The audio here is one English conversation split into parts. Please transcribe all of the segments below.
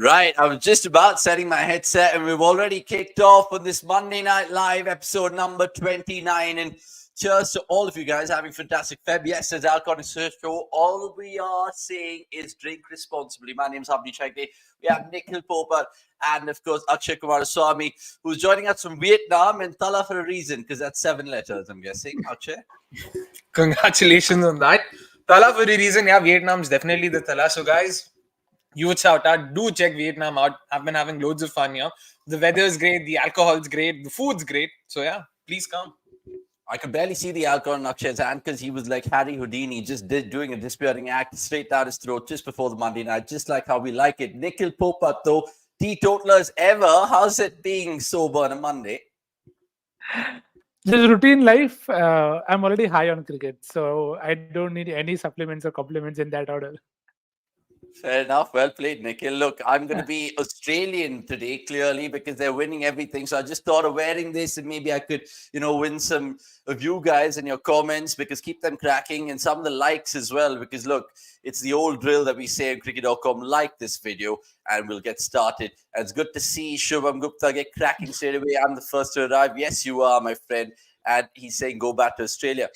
Right, I was just about setting my headset, and we've already kicked off on this Monday Night Live episode number 29. And cheers to all of you guys having fantastic Feb. Yes, as Alcon is show, all we are saying is drink responsibly. My name's Pathum Nissanka. We have Nikhil Popar and, of course, Akshay Kumaraswamy, who's joining us from Vietnam, and Tala for a reason, because that's 7 letters, I'm guessing. Akshay? Congratulations on that. Tala for a reason. Yeah, Vietnam's definitely the Tala. So, guys, youths out there, do check Vietnam out. I've been having loads of fun here. The weather's great, the alcohol's great, the food's great. So yeah, please come. I could barely see the alcohol in Akshay's hand because he was like Harry Houdini, just doing a disappearing act straight down his throat just before the Monday night, just like how we like it. Nikhil Popat, though, teetotalers ever. How's it being sober on a Monday? Just routine life. I'm already high on cricket, so I don't need any supplements or compliments in that order. Fair enough. Well played, Nikhil. Look, I'm going to be Australian today, clearly, because they're winning everything. So I just thought of wearing this and maybe I could, win some of you guys in your comments, because keep them cracking, and some of the likes as well, because look, it's the old drill that we say on cricket.com, like this video and we'll get started. And it's good to see Shubham Gupta get cracking straight away. I'm the first to arrive. Yes, you are, my friend. And he's saying, go back to Australia.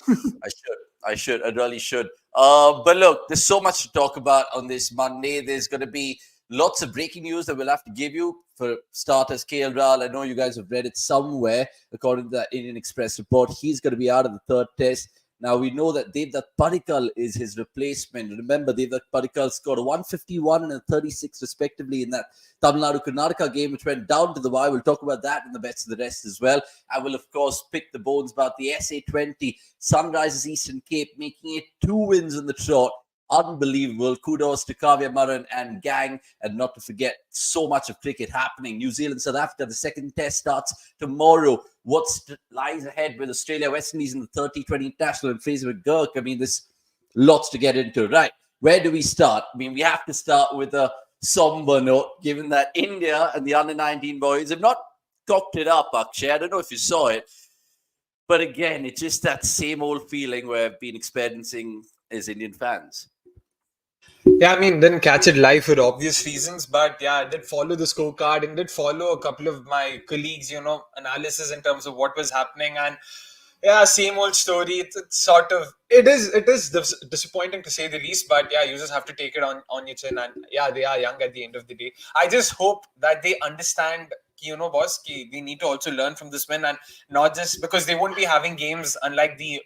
I really should. But look, there's so much to talk about on this Monday. There's going to be lots of breaking news that we'll have to give you. For starters, KL Rahul, I know you guys have read it somewhere, according to the Indian Express report. He's going to be out of the third test. Now, we know that Devdutt Padikkal is his replacement. Remember, Devdutt Padikkal scored a 151 and a 36, respectively, in that Tamil Nadu-Karnataka game, which went down to the wire. We'll talk about that and the best of the rest as well. I will, of course, pick the bones about the SA20, Sunrisers Eastern Cape, making it 2 wins in the trot. Unbelievable. Kudos to Kavya Maran and gang. And not to forget, so much of cricket happening. New Zealand, South Africa, the second test starts tomorrow. What lies ahead with Australia, West Indies in the 30-20 international and Fraser McGurk? I mean, there's lots to get into. Right. Where do we start? I mean, we have to start with a somber note, given that India and the under-19 boys have not cocked it up, Akshay. I don't know if you saw it. But again, it's just that same old feeling we've been experiencing as Indian fans. Yeah, I mean, didn't catch it live for obvious reasons, but yeah, I did follow the scorecard and did follow a couple of my colleagues, analysis in terms of what was happening. And yeah, same old story. It is disappointing to say the least, but yeah, you just have to take it on your chin. And yeah, they are young at the end of the day. I just hope that they understand, boss, we need to also learn from this win, and not just because they won't be having games unlike the,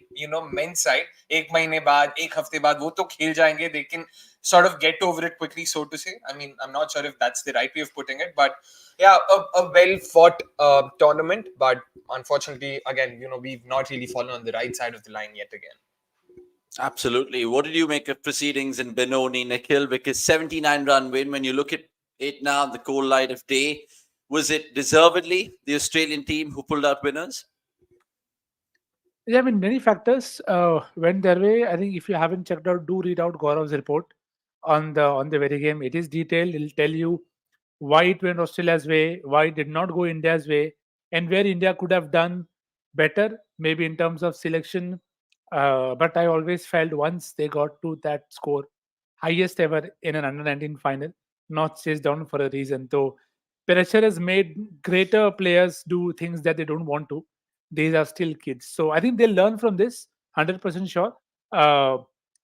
men's side. Ek mahine baad, ek hafte baad, wo to khel jayenge. They can sort of get over it quickly, so to say. I mean, I'm not sure if that's the right way of putting it, but yeah, a well-fought tournament. But unfortunately, again, we've not really fallen on the right side of the line yet again. Absolutely. What did you make of proceedings in Benoni, Nikhil? Because 79-run win, when you look at it now, the cold light of day, was it deservedly the Australian team who pulled out winners? Yeah, I mean, many factors went their way. I think if you haven't checked out, do read out Gaurav's report on the very game. It is detailed. It'll tell you why it went Australia's way, why it did not go India's way, and where India could have done better, maybe in terms of selection. But I always felt once they got to that score, highest ever in an under-19 final, not chased down for a reason. Though pressure has made greater players do things that they don't want to. These are still kids. So I think they'll learn from this, 100% sure.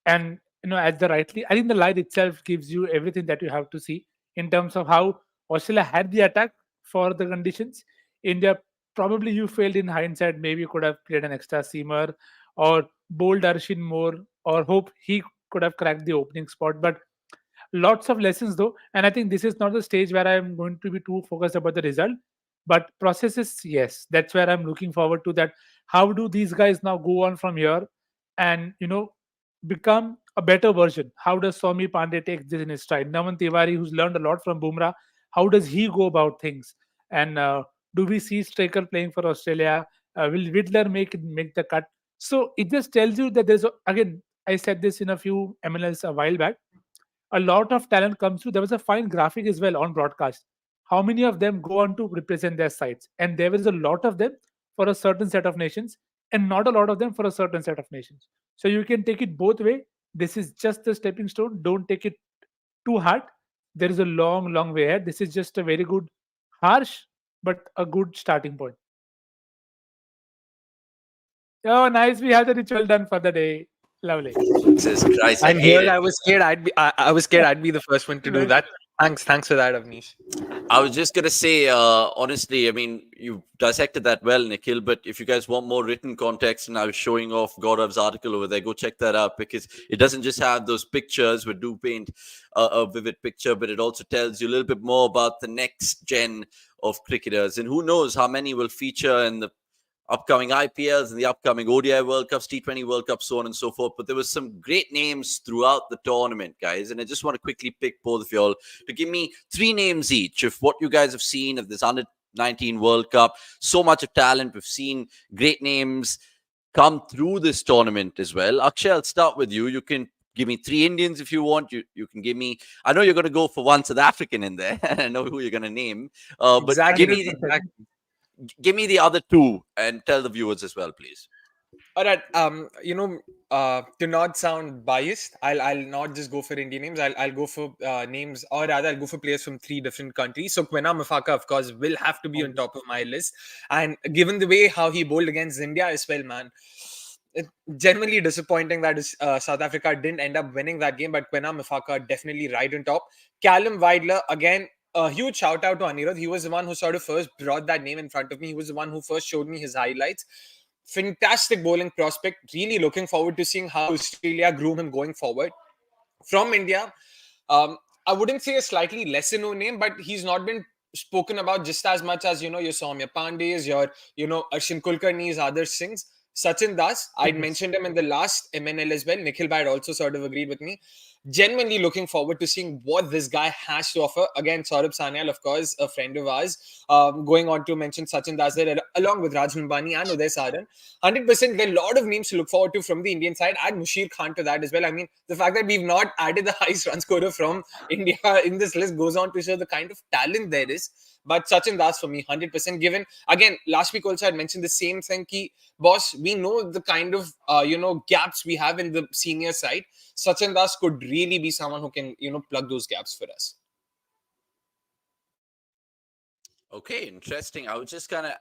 And, as the rightly, I think the light itself gives you everything that you have to see in terms of how Australia had the attack for the conditions. India, probably you failed in hindsight. Maybe you could have played an extra seamer or bowled Arshin more, or hope he could have cracked the opening spot. But lots of lessons though, and I think this is not the stage where I'm going to be too focused about the result, but processes, yes, that's where I'm looking forward to. That how do these guys now go on from here and become a better version? How does Somi Pandey take this in his stride? Naman Tiwari, who's learned a lot from Bumrah, how does he go about things? And do we see striker playing for Australia? Will Widler make the cut? So it just tells you that again, I said this in a few MLs a while back, a lot of talent comes through. There was a fine graphic as well on broadcast. How many of them go on to represent their sites? And there is a lot of them for a certain set of nations, and not a lot of them for a certain set of nations. So you can take it both way. This is just a stepping stone. Don't take it too hard. there is a long, long way ahead. This is just a very good, harsh, but a good starting point. Oh, nice. We have the ritual done for the day. Lovely. Jesus Christ, I And hate here it. I was scared. I was scared I'd be the first one to do Nice. that. Thanks for that, Avnish. I was just gonna say, honestly, I mean, you dissected that well, Nikhil. But if you guys want more written context, and I was showing off Gaurav's article over there, go check that out because it doesn't just have those pictures. We do paint a vivid picture, but it also tells you a little bit more about the next gen of cricketers, and who knows how many will feature in the upcoming IPLs and the upcoming ODI World Cups, T20 World Cups, so on and so forth. But there was some great names throughout the tournament, guys. And I just want to quickly pick both of y'all to give me 3 names each of what you guys have seen of this under 19 World Cup. So much of talent. We've seen great names come through this tournament as well. Akshay, I'll start with you. You can give me 3 Indians if you want. You can give me. I know you're going to go for one South African in there. I know who you're going to name. But Exactly. Exactly. give me the other 2 and tell the viewers as well, please. All right. To not sound biased, I'll not just go for Indian names. I'll go for names, or rather, I'll go for players from 3 different countries. So Quena Mafaka, of course, will have to be on top of my list. And given the way how he bowled against India as well, man, it's genuinely disappointing that South Africa didn't end up winning that game. But Quena Mafaka definitely right on top. Callum Weidler, again, a huge shout out to Anirudh. He was the one who sort of first brought that name in front of me. He was the one who first showed me his highlights. Fantastic bowling prospect. Really looking forward to seeing how Australia groom him going forward. From India, I wouldn't say a slightly lesser known name, but he's not been spoken about just as much as, your Soumya Pande's, your, Arshin Kulkarni's, Adarsh Singh's. Sachin Das, I'd mentioned him in the last MNL as well. Nikhil Bhai had also sort of agreed with me. Genuinely looking forward to seeing what this guy has to offer. Again, Saurabh Sanyal, of course, a friend of ours. Going on to mention Sachin Das there, along with Raj Nambani and Uday Saran. 100%, there are a lot of names to look forward to from the Indian side. Add Mushir Khan to that as well. I mean, the fact that we've not added the highest run scorer from India in this list goes on to show the kind of talent there is. But Sachin Das for me, 100% given. Again, last week also I mentioned the same thing. Ki, boss, we know the kind of gaps we have in the senior side. Sachin Das could really be someone who can plug those gaps for us. Okay, interesting. I was just kind of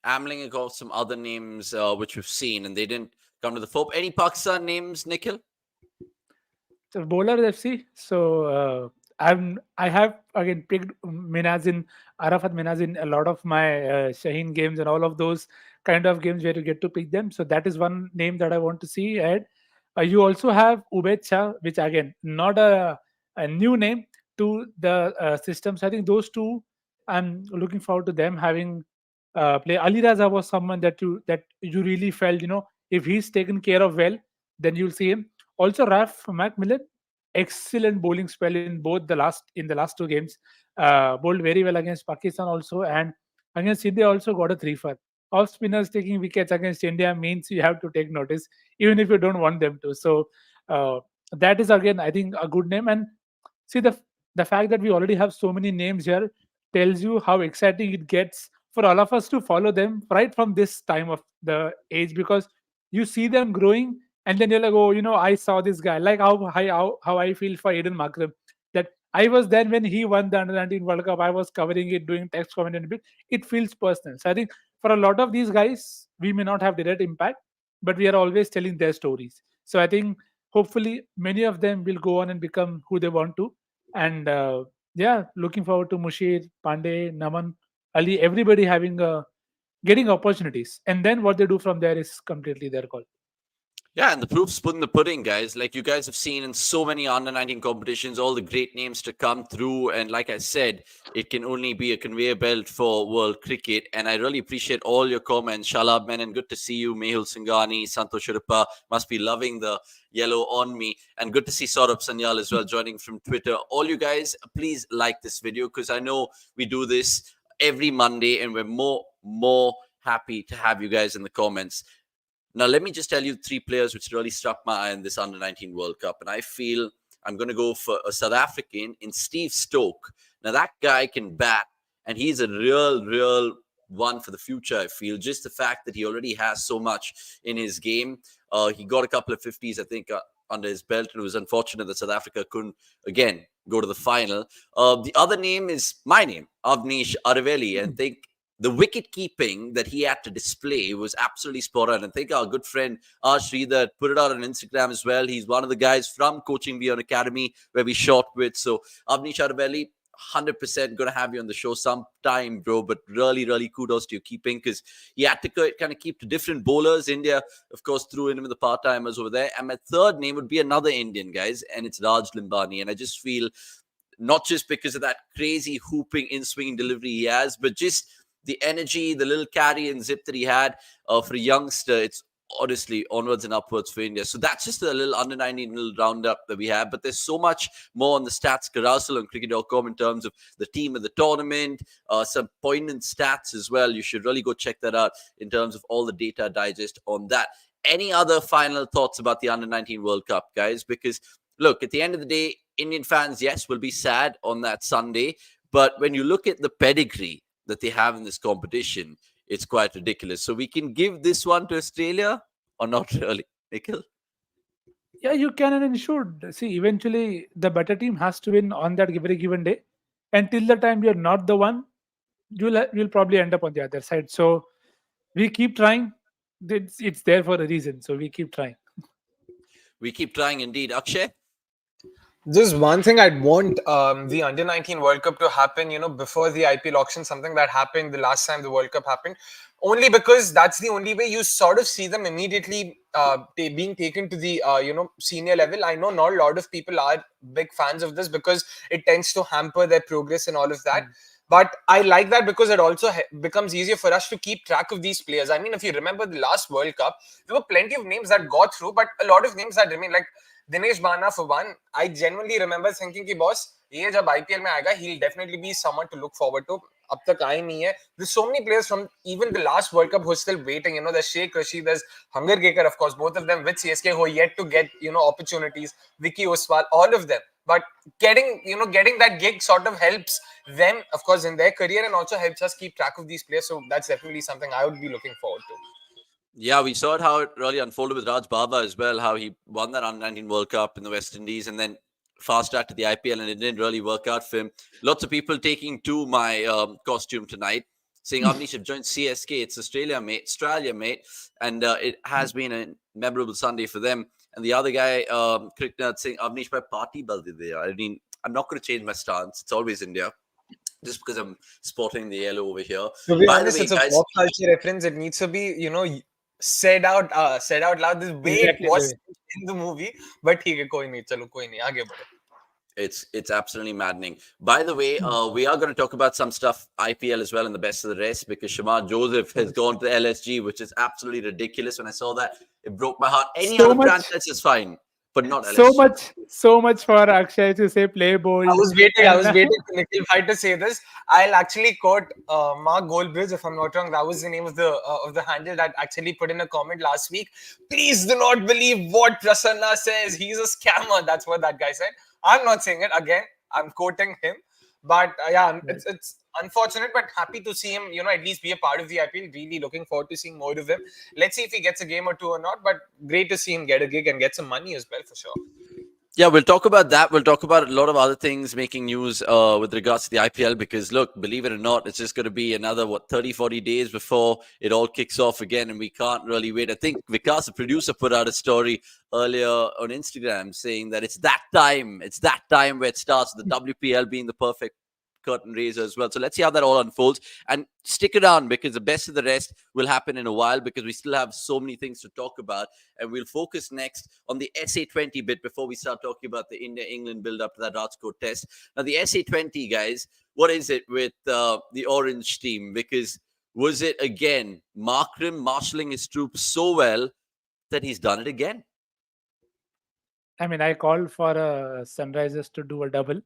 ambling across some other names which we've seen, and they didn't come to the fore. Any Pakistan names, Nikhil? So bowler FC. So I have again picked Minaz Arafat Minaz in a lot of my Shaheen games and all of those kind of games where you get to pick them. So that is one name that I want to see ahead. You also have Ubaid Shah, which again not a new name to the system. So I think those two, I'm looking forward to them having play. Ali Raza was someone that you really felt, if he's taken care of well, then you'll see him. Also, Raf Macmillan, excellent bowling spell in the last 2 games. Bowled very well against Pakistan also, and against India also got a 3 for. Off spinners taking wickets against India means you have to take notice, even if you don't want them to. So that is again, I think, a good name. And see the fact that we already have so many names here tells you how exciting it gets for all of us to follow them right from this time of the age, because you see them growing and then you're like, oh, I saw this guy. Like how I feel for Aiden Markram. That I was there when he won the Under 19 World Cup. I was covering it, doing text comment and a bit. It feels personal. So I think for a lot of these guys, we may not have direct impact, but we are always telling their stories. So I think hopefully many of them will go on and become who they want to. And yeah, looking forward to Mushir, Pandey, Naman, Ali, everybody having getting opportunities. And then what they do from there is completely their call. Yeah, and the proof's put in the pudding, guys. Like you guys have seen in so many under 19 competitions, all the great names to come through. And like I said, it can only be a conveyor belt for world cricket. And I really appreciate all your comments. Shalab Menon, good to see you. Mehul Singhani, Santosh Shirappa must be loving the yellow on me. And good to see Saurabh Sanyal as well joining from Twitter. All you guys, please like this video because I know we do this every Monday and we're more happy to have you guys in the comments. Now, let me just tell you 3 players which really struck my eye in this Under-19 World Cup. And I feel I'm going to go for a South African in Steve Stoke. Now, that guy can bat, and he's a real one for the future, I feel. Just the fact that he already has so much in his game. He got a couple of 50s, I think, under his belt. And it was unfortunate that South Africa couldn't, again, go to the final. The other name is my name, Avnish Aravelli, and think the wicket keeping that he had to display was absolutely spot on. And I think our good friend Ashri that put it out on Instagram as well. He's one of the guys from Coaching Beyond Academy where we shot with. So Avnish Aravelli, 100% going to have you on the show sometime, bro. But really, really kudos to your keeping because he had to kind of keep to different bowlers. India, of course, threw in with the part timers over there. And my third name would be another Indian, guys, and it's Raj Limbani. And I just feel not just because of that crazy hooping in swinging delivery he has, but just the energy, the little carry and zip that he had for a youngster. It's honestly onwards and upwards for India. So that's just a little under 19 little roundup that we have. But there's so much more on the stats carousel on cricket.com in terms of the team of the tournament, some poignant stats as well. You should really go check that out in terms of all the data digest on that. Any other final thoughts about the under 19 World Cup, guys? Because look, at the end of the day, Indian fans, yes, will be sad on that Sunday. But when you look at the pedigree that they have in this competition, it's quite ridiculous. So we can give this one to Australia or not really, Nikhil? Yeah, you can and you should. See, eventually the better team has to win on that very given day. Until the time you're not the one, you'll probably end up on the other side. So we keep trying. It's there for a reason. So we keep trying. We keep trying indeed. Akshay? Just one thing I'd want the Under 19 World Cup to happen, before the IPL auction, something that happened the last time the World Cup happened, only because that's the only way you sort of see them immediately being taken to the, senior level. I know not a lot of people are big fans of this because it tends to hamper their progress and all of that. But I like that because it also becomes easier for us to keep track of these players. I mean, if you remember the last World Cup, there were plenty of names that got through, but a lot of names that remain, like Dinesh Bana for one. I genuinely remember thinking कि boss ये जब IPL में आएगा he'll definitely be someone to look forward to. अब तक आए नहीं है. There's so many players from even the last World Cup who are still waiting. There's Sheikh Rashid, there's Hungergaker, of course, both of them with CSK who are yet to get opportunities. Vicky Oswal, all of them. But getting that gig sort of helps them, of course, in their career and also helps us keep track of these players. So that's definitely something I would be looking forward to. Yeah, we saw it how it really unfolded with Raj Baba as well, how he won that Under 19 World Cup in the West Indies and then fast track to the IPL, and it didn't really work out for him. Lots of people taking to my costume tonight, saying Avnish have joined CSK. It's Australia, mate. And it has been a memorable Sunday for them. And the other guy, Cricket saying Avnish by party baldi there. I mean, I'm not going to change my stance. It's always India. Just because I'm spotting the yellow over here. To be honest, it's a pop culture reference. It needs to be, said out loud. This way exactly. It was in the movie, but theek hai, koi nahi, chalo koi nahi, aage badho. It's absolutely maddening. By the way, we are going to talk about some stuff IPL as well and the best of the rest because Shamar Joseph has gone to the LSG, which is absolutely ridiculous. When I saw that, it broke my heart. Any other franchise is fine, but not LSG. So much for Akshay to say play bold. I was waiting for Nikhil Bhai to say this. I'll actually quote Mark Goldbridge, if I'm not wrong. That was the name of the handle that actually put in a comment last week. Please do not believe what Prasanna says. He's a scammer. That's what that guy said. I'm not saying it again. I'm quoting him. But it's unfortunate, but happy to see him, at least be a part of the IPL. Really looking forward to seeing more of him. Let's see if he gets a game or two or not. But great to see him get a gig and get some money as well, for sure. Yeah, we'll talk about that. We'll talk about a lot of other things making news with regards to the IPL because, look, believe it or not, it's just going to be another, 30, 40 days before it all kicks off again, and we can't really wait. I think Vikas, the producer, put out a story earlier on Instagram saying that it's that time where it starts, the WPL being the perfect curtain raiser as well. So let's see how that all unfolds and stick around because the best of the rest will happen in a while because we still have so many things to talk about, and we'll focus next on the SA20 bit before we start talking about the India-England build-up to that Rajkot Test. Now the SA20, guys, what is it with the orange team? Because was it again Markram marshalling his troops so well that he's done it again? I mean, I called for Sunrisers to do a double.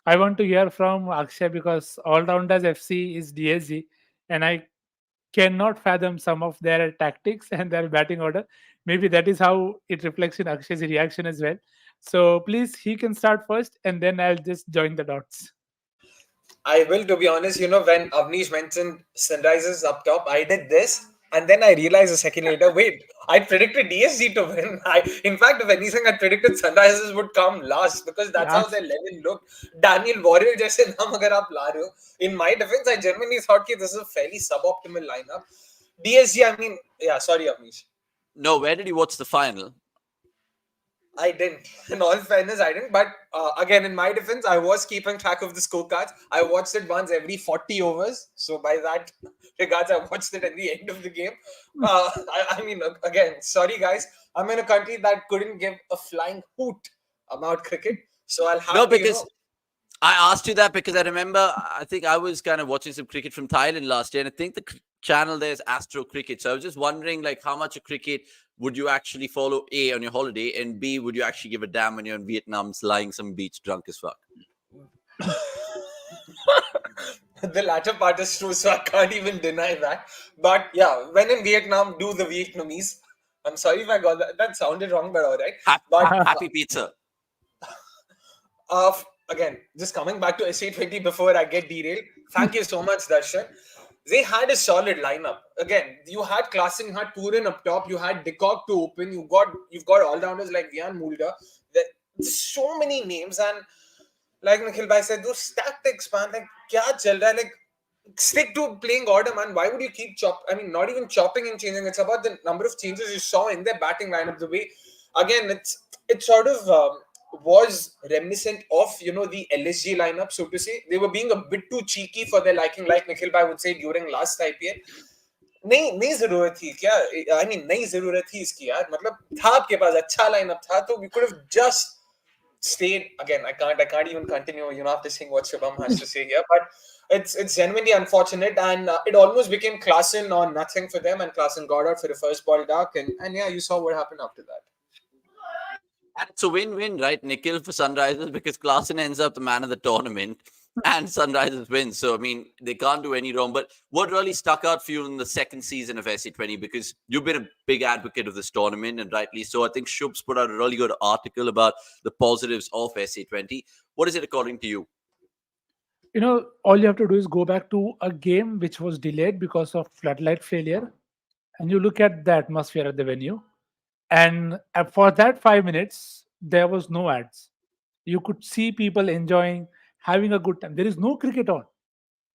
I want to hear from Akshay because All-Rounders FC is DSG and I cannot fathom some of their tactics and their batting order. Maybe that is how it reflects in Akshay's reaction as well. So please, he can start first and then I'll just join the dots. I will, to be honest, when Avnish mentioned Sunrisers up top, I did this. And then I realized a second later, wait, I predicted DSG to win. In fact, if anything, I predicted Sunrisers would come last because that's how Yes. their 11 looked. Daniel Warrior jaise naam agar aap la rahe ho. In my defense, I genuinely thought that this is a fairly suboptimal lineup. DSG, I mean, yeah, sorry, Amish. No, where did you watch the final? I didn't. In all fairness, I didn't. But again, in my defense, I was keeping track of the scorecards. I watched it once every 40 overs. So by that regards, I watched it at the end of the game. I mean, again, sorry guys. I'm in a country that couldn't give a flying hoot about cricket. So I'll No, have to, because I asked you that because I remember, I think I was kind of watching some cricket from Thailand last year, and I think the channel there is Astro Cricket. So I was just wondering, like, how much of cricket would you actually follow, A, on your holiday, and B, would you actually give a damn when you're in Vietnam lying some beach drunk as fuck? the latter part is true, so I can't even deny that. But yeah, when in Vietnam, do the Vietnamese. I'm sorry if I got that. That sounded wrong, but all right. But Happy pizza. uh, again, just coming back to SA20 before I get derailed. Thank you so much, Darshan. They had a solid lineup. Again, you had Klassen, you had Purin up top, you had Decock to open, you've got all rounders like Vian Mulder. There's so many names, and like Nikhil Bhai said, those tactics, man, like kya chal raha hai? Like stick to playing order, man. Why would you keep not even chopping and changing. It's about the number of changes you saw in their batting lineup. The way, again, it sort of was reminiscent of the LSG lineup, so to say. They were being a bit too cheeky for their liking, like Nikhil Bhai would say during last IPL. नहीं जरूरत थी क्या I mean नहीं जरूरत थी इसकी यार मतलब था आपके पास अच्छा लाइनअप था तो we could have just stayed. Again, I can't even continue after seeing what Shubham has to say here, but it's genuinely unfortunate, and it almost became Klassen or nothing for them, and Klassen got out for the first ball dark, and yeah, you saw what happened after that. And it's a win-win, right, Nikhil, for Sunrisers, because Klaasen ends up the man of the tournament and Sunrisers win. So, I mean, they can't do any wrong. But what really stuck out for you in the second season of SC20? Because you've been a big advocate of this tournament, and rightly so. I think Shub's put out a really good article about the positives of SC20. What is it according to you? All you have to do is go back to a game which was delayed because of floodlight failure, and you look at the atmosphere at the venue. And for that 5 minutes, there was no ads. You could see people enjoying, having a good time. There is no cricket on.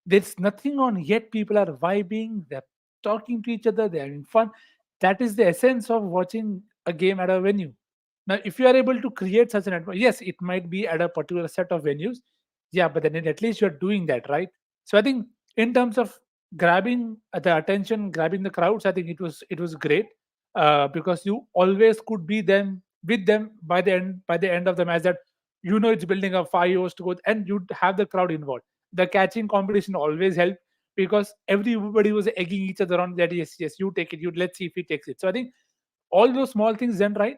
There's nothing on, yet people are vibing, they're talking to each other, they're having fun. That is the essence of watching a game at a venue. Now, if you are able to create such an atmosphere, yes, it might be at a particular set of venues. Yeah, but then at least you're doing that, right? So I think in terms of grabbing the attention, grabbing the crowds, I think it was great because you always could be them with them by the end of the match. That it's building up 5 hours to go, and you'd have the crowd involved. The catching competition always helped because everybody was egging each other on that. Yes, yes, you take it. You let's see if he takes it. So I think all those small things done right.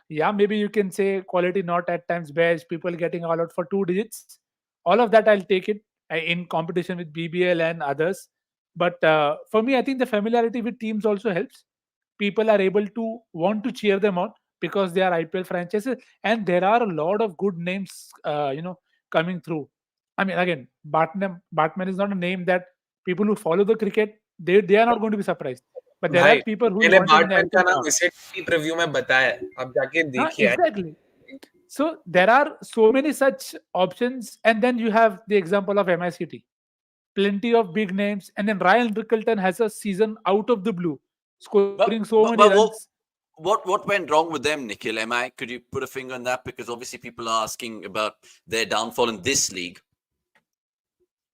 Yeah, maybe you can say quality not at times best, people getting all out for 2 digits. All of that I'll take it in competition with BBL and others. But for me, I think the familiarity with teams also helps. People are able to want to cheer them on because they are IPL franchises, and there are a lot of good names, coming through. I mean, again, Batman is not a name that people who follow the cricket they are not going to be surprised. But there भाई are people who मैंने want in the Baartman का IPL. नाम इसे preview में बताया है आप जाके देखिए Exactly. So there are so many such options, and then you have the example of MICT. Plenty of big names, and then Ryan Rickleton has a season out of the blue, scoring But, so many but, but runs. what went wrong with them, Nikhil? Could you put a finger on that? Because obviously people are asking about their downfall in this league.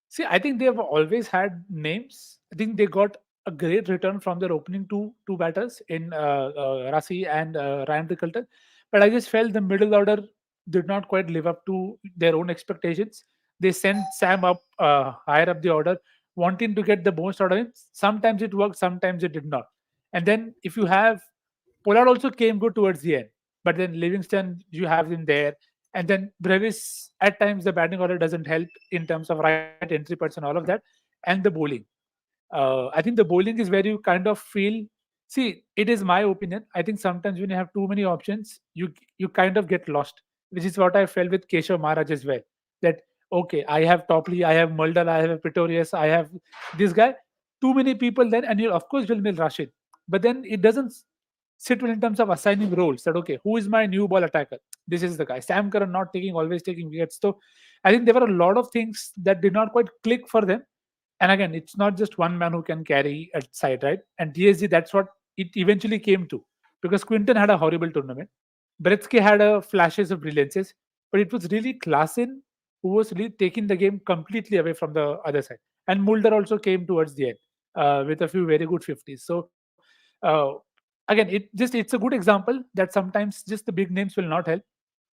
See, I think they have always had names. I think they got a great return from their opening two batters in Rasi and Ryan Rickleton. But I just felt the middle order did not quite live up to their own expectations. They sent Sam up higher up the order, wanting to get the most out of him. Sometimes it worked, sometimes it did not. And then if you have Pollard also came good towards the end, but then Livingston you have him there, and then Brevis at times the batting order doesn't help in terms of right entry points and all of that, and the bowling. I think the bowling is where you kind of feel. See, it is my opinion. I think sometimes when you have too many options, you kind of get lost, which is what I felt with Keshav Maharaj as well. That okay, I have Topley, I have Mulder, I have Pretorius, I have this guy. too many people then, and you of course will rush it. But then it doesn't sit well in terms of assigning roles. That okay, who is my new ball attacker? This is the guy. Sam Curran not taking, always taking wickets. So I think there were a lot of things that did not quite click for them. And again, it's not just one man who can carry a side, right? And DSG, that's what it eventually came to. Because Quinton had a horrible tournament. Bretsky had a flashes of brilliances, but it was really Klaasen who was really taking the game completely away from the other side. And Mulder also came towards the end with a few very good 50s. So uh, again, it's a good example that sometimes just the big names will not help.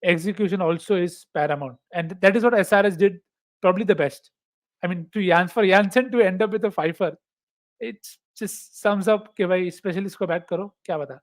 Execution also is paramount, and that is what SRS did probably the best. I mean, for Jansen to end up with a fifer, it just sums up कि भाई specialist को bat करो, क्या बता.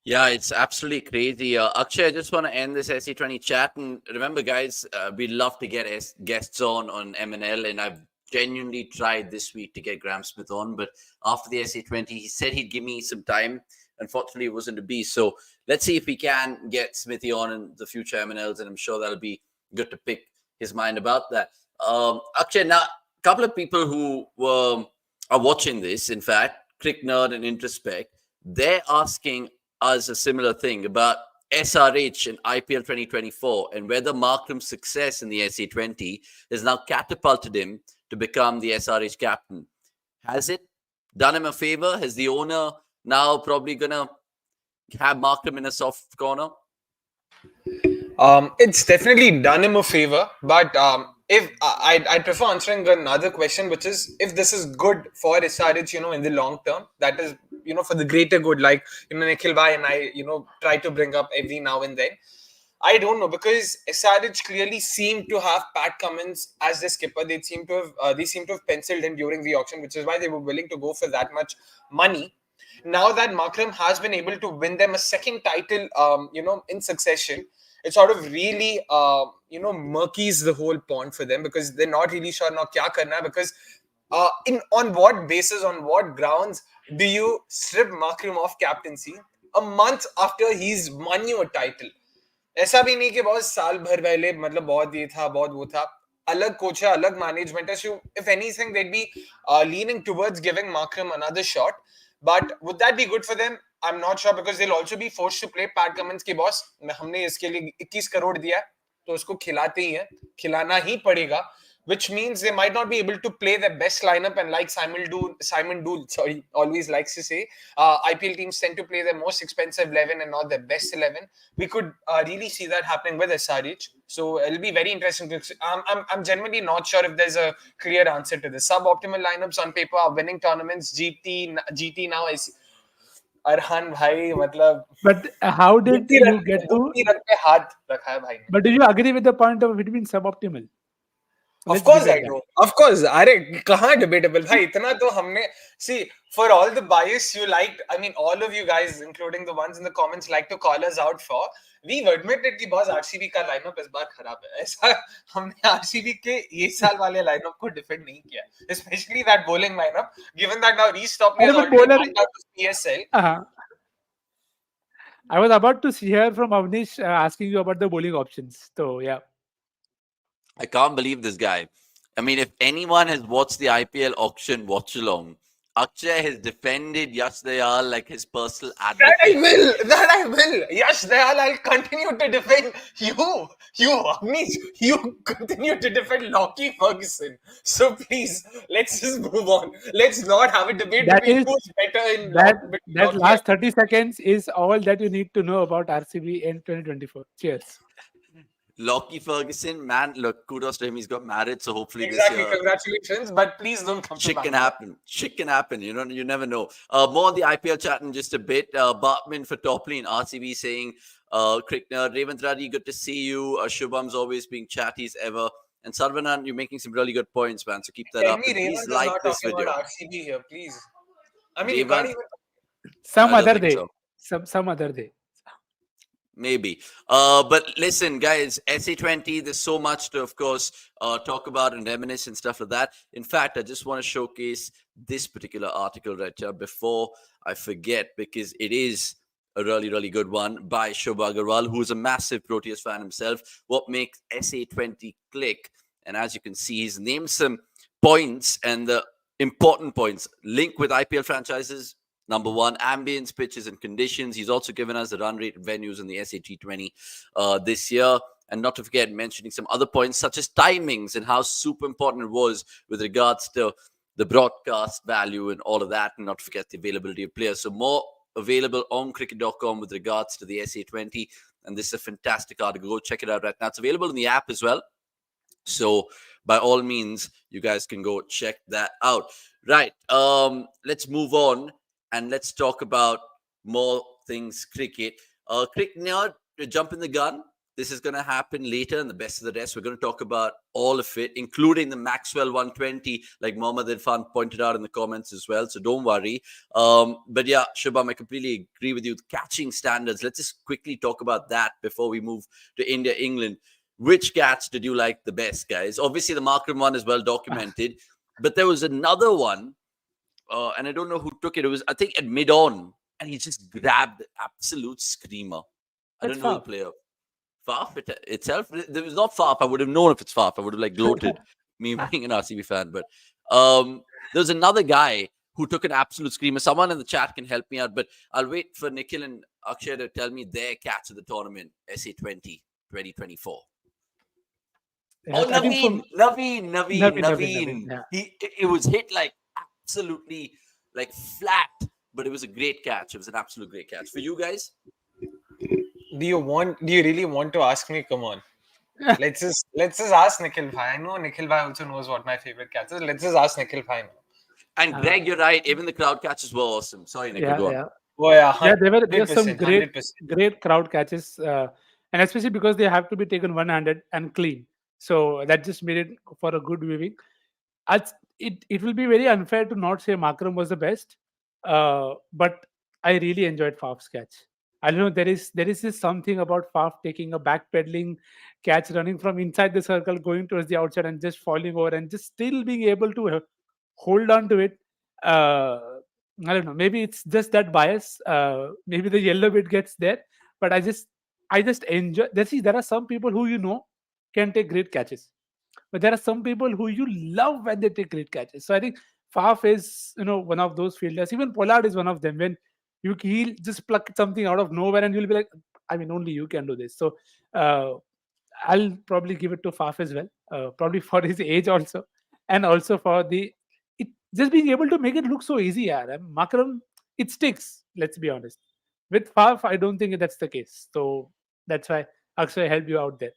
Yeah, it's absolutely crazy. Akshay, I just want to end this SE20 chat. And remember, guys, we'd love to get guests on MNL. And I've genuinely tried this week to get Graham Smith on. But after the SE20, he said he'd give me some time. Unfortunately, it wasn't to be. So let's see if we can get Smithy on in the future MNLs. And I'm sure that'll be good to pick his mind about that. Akshay, now, a couple of people who are watching this, in fact, Crick Nerd and Introspect, they're asking us a similar thing about SRH in IPL 2024 and whether Markram's success in the SE20 has now catapulted him to become the SRH captain. Has it done him a favor? Has the owner now probably going to have Markram in a soft corner? It's definitely done him a favor, but if I prefer answering another question, which is if this is good for SRH, in the long term, that is, for the greater good, like Nikhil Bhai and I, try to bring up every now and then. I don't know, because SRH clearly seemed to have Pat Cummins as their skipper. They seem to have penciled in during the auction, which is why they were willing to go for that much money. Now that Markram has been able to win them a second title, in succession, it sort of really, murkies the whole pond for them, because they're not really sure now kya karna, because on what basis, on what grounds do you strip Markram off captaincy a month after he's won you a title? ऐसा भी नहीं कि बहुत साल भर पहले मतलब बहुत ये था बहुत वो था अलग कोच है अलग मैनेजमेंट है so if anything they'd be leaning towards giving Markram another shot but would that be good for them? I'm not sure because they'll also be forced to play Pat Cummins के boss हमने इसके लिए 21 करोड़ दिया है तो उसको खिलाते ही है खिलाना ही पड़ेगा which means they might not be able to play their best lineup and like Simon Dool always likes to say IPL teams tend to play their most expensive 11 and not their best 11. We could really see that happening with SRH, so it'll be very interesting. I'm genuinely not sure if there's a clear answer to this. Suboptimal lineups on paper are winning tournaments. GT now is Arhan bhai matlab But how did you get to हाथ रखा है भाई ने. But do you agree with the point of it being suboptimal? Of course I do. Of course. अरे कहाँ debatable भाई इतना तो हमने see for all the bias you liked, I mean all of you guys including the ones in the comments like to call us out for, we've admitted कि boss RCB का lineup इस बार खराब है. ऐसा हमने RCB के ये साल वाले lineup को defend नहीं किया, especially that bowling lineup. Given that now Reece Topley has already gone out to PSL. I was about to hear from Avnish asking you about the bowling options. So yeah. I can't believe this guy. I mean, if anyone has watched the IPL auction watch along, Akshay has defended Yash Dayal like his personal advocate. That I will. Yash Dayal, I'll continue to defend you. Avnish, you continue to defend Lockie Ferguson. So please, let's just move on. Let's not have a debate between who's better in that last 30 seconds is all that you need to know about RCB in 2024. Cheers. Lockie Ferguson, man, look, kudos to him. He's got married, so hopefully this year... Congratulations, but please don't come Shit can happen. Shit can happen. You never know. More on the IPL chat in just a bit. Bartman for Topley and RCB saying, Crickner, Revant Radhi, good to see you. Shubham's always being chatty as ever. And Sarvanan, you're making some really good points, man. So keep that up. And please like this video. About RCB here, please. I mean, you can't even... Some other day. Some other day. Maybe. But listen, guys, SE20, there's so much to, of course, talk about and reminisce and stuff like that. In fact, I just want to showcase this particular article right here before I forget, because it is a really, really good one by Shobha Agarwal, who's a massive Proteas fan himself. What makes SA20 click? And as you can see, he's named some points and the important points. Link with IPL franchises. Number one, ambience, pitches, and conditions. He's also given us the run rate venues in the SA T20 this year. And not to forget mentioning some other points such as timings and how super important it was with regards to the broadcast value and all of that. And not to forget the availability of players. So more available on cricket.com with regards to the SA20. And this is a fantastic article. Go check it out right now. It's available in the app as well. So by all means, you guys can go check that out. Right. Let's move on and let's talk about more things cricket. Cricket nerd, jump in the gun. This is going to happen later in the best of the rest. We're going to talk about all of it, including the Maxwell 120, like Mohammad Irfan pointed out in the comments as well. So don't worry. But yeah, Shubham, I completely agree with you. The catching standards. Let's just quickly talk about that before we move to India, England. Which catch did you like the best, guys? Obviously, the Markram one is well documented. But there was another one, and I don't know who took it. It was, I think, at mid-on, and he just grabbed the absolute screamer. I don't know the player. Faf itself, there was not Faf. I would have known if it's Faf. I would have like gloated, me being an RCB fan. But there's another guy who took an absolute screamer. Someone in the chat can help me out, but I'll wait for Nikhil and Akshay to tell me their catch of the tournament, SA20 2024. Oh, Naveen. Yeah. It was hit like absolutely like flat, but it was a great catch. It was an absolute great catch. For you guys? Do you really want to ask me? Come on. Let's just ask Nikhil Bhai. I know Nikhil Bhai also knows what my favorite catch is. Let's just ask Nikhil Bhai now. And Greg, you're right. Even the crowd catches were awesome. Sorry, Nikhil, go on. Yeah. Oh yeah. Yeah, there were some 100%. great crowd catches, and especially because they have to be taken one-handed and clean. So that just made it for a good viewing. It will be very unfair to not say Markram was the best, but I really enjoyed Faf's catch. I don't know, there is this something about Faf taking a backpedaling catch, running from inside the circle, going towards the outside, and just falling over, and just still being able to hold on to it. I don't know. Maybe it's just that bias. Maybe the yellow bit gets there, but I just enjoy. There are some people who can take great catches, but there are some people who you love when they take great catches. So I think Faf is one of those fielders. Even Pollard is one of them. When he'll just pluck something out of nowhere, and you'll be like, I mean, only you can do this. So I'll probably give it to Faf as well, probably for his age also, and also for just being able to make it look so easy. Markram, it sticks. Let's be honest. With Faf, I don't think that's the case. So that's why Akshay helped you out there.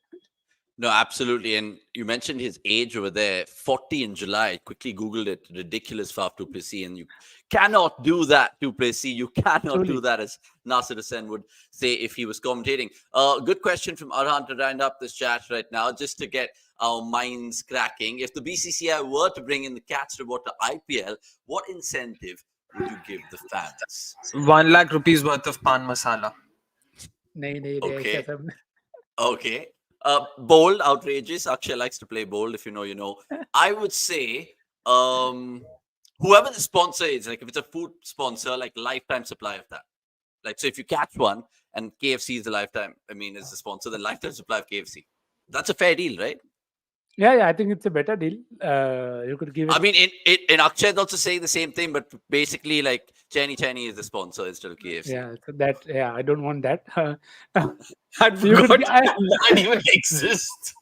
No, absolutely. And you mentioned his age over there, 40 in July. I quickly Googled it. Ridiculous Faf du Plessis. And you cannot do that, du Plessis. You cannot do that, as Nasir Hussain would say if he was commentating. Good question from Arhan to round up this chat right now, just to get our minds cracking. If the BCCI were to bring in the catch reward to IPL, what incentive would you give the fans? 1 lakh rupees worth of pan masala. Okay. Bold, outrageous. Akshay likes to play bold. If you know, you know. I would say, whoever the sponsor is, like if it's a food sponsor, like lifetime supply of that. Like, so if you catch one and KFC is the lifetime, is the sponsor, then lifetime supply of KFC. That's a fair deal, right? Yeah, I think it's a better deal. You could give it. In Akshay is also saying the same thing, but basically, like Chenny is the sponsor instead of KFC. Yeah, so I don't want that. That even exists.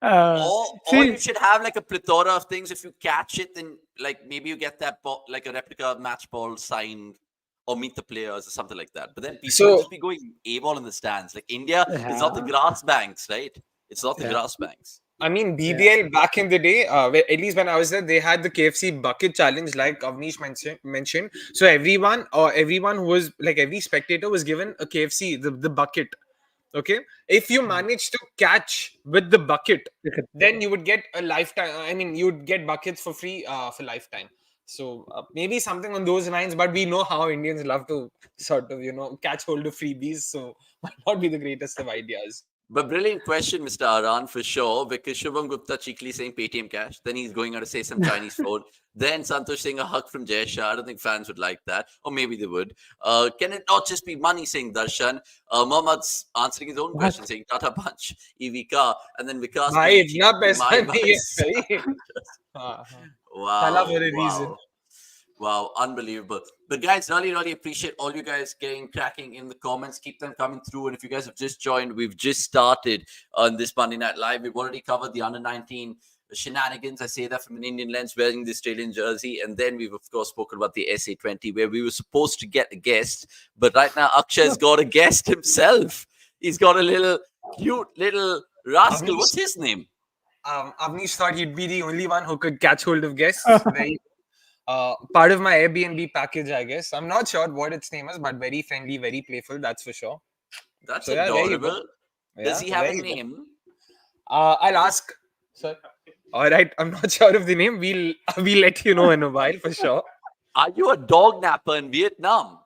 Or you should have like a plethora of things. If you catch it, then like maybe you get that ball, like a replica match ball signed, or meet the players or something like that. But then people will just be going A-ball in the stands. Like India, it's not the grass banks, right? It's not the grass banks. I mean, BBL back in the day, at least when I was there, they had the KFC bucket challenge, like Avnish mentioned. So everyone who was like, every spectator was given a KFC, the bucket. Okay, if you manage to catch with the bucket, then you would get a lifetime. You would get buckets for free for lifetime. So maybe something on those lines. But we know how Indians love to sort of catch hold of freebies. So might not be the greatest of ideas. But brilliant question, Mr. Aran, for sure, because Shubham Gupta cheekily saying Paytm cash. Then he's going out to say some Chinese food. Then Santosh saying a hug from Jay Shah. I don't think fans would like that. Or maybe they would. Can it not just be money, saying Darshan? Mohammad's answering his own question, saying Tata Punch, EV car. And then Vikas. Thala for Wow, a reason. wow. Wow, unbelievable. But guys, really, really appreciate all you guys getting cracking in the comments. Keep them coming through. And if you guys have just joined, we've just started on this Monday Night Live. We've already covered the under 19 shenanigans. I say that from an Indian lens, wearing the Australian jersey. And then we've, of course, spoken about the SA20, where we were supposed to get a guest. But right now, Akshay's got a guest himself. He's got a little cute little rascal. Avnish, What's his name? Avnish thought he'd be the only one who could catch hold of guests. Part of my Airbnb package, I guess. I'm not sure what its name is, but very friendly, very playful, that's for sure. That's So yeah, there you go. adorable. Does he have there a you go. name? I'll ask. Sir. All right, I'm not sure of the name. We'll let you know in a while for sure. Are you a dog napper in Vietnam?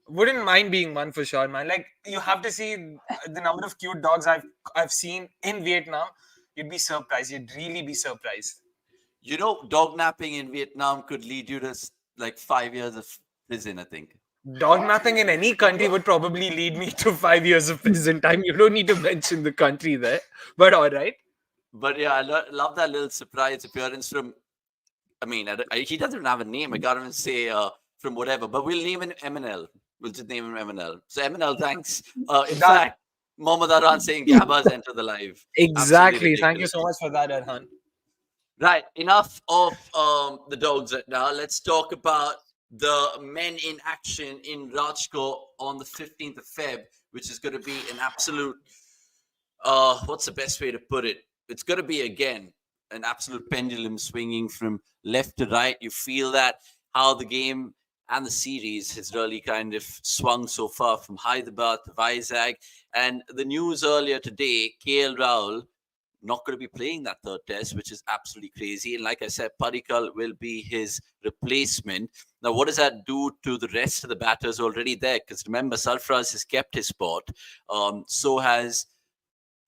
Wouldn't mind being one for sure, man. Like, you have to see the number of cute dogs I've seen in Vietnam. You'd be surprised. You'd really be surprised. You know, dog napping in Vietnam could lead you to like 5 years of prison, I think. Dog napping in any country would probably lead me to 5 years of prison time. You don't need to mention the country there, but all right. But yeah, I love that little surprise appearance from. I mean, he doesn't even have a name. I can't even say from whatever. But we'll name him MNL. We'll just name him MNL. So MNL, thanks. In fact, Mohammad Arhan saying Gabba's enter the live. Exactly. Thank you so much for that, Arhan. Right. Enough of the dogs right now. Let's talk about the men in action in Rajkot on the 15th of Feb, which is going to be an absolute, what's the best way to put it? It's going to be, again, an absolute pendulum swinging from left to right. You feel that how the game and the series has really kind of swung so far from Hyderabad to Vizag. And the news earlier today, Rahul not going to be playing that third test, which is absolutely crazy. And like I said, Padikkal will be his replacement. Now, what does that do to the rest of the batters already there? Because remember, Sarfaraz has kept his spot. So has,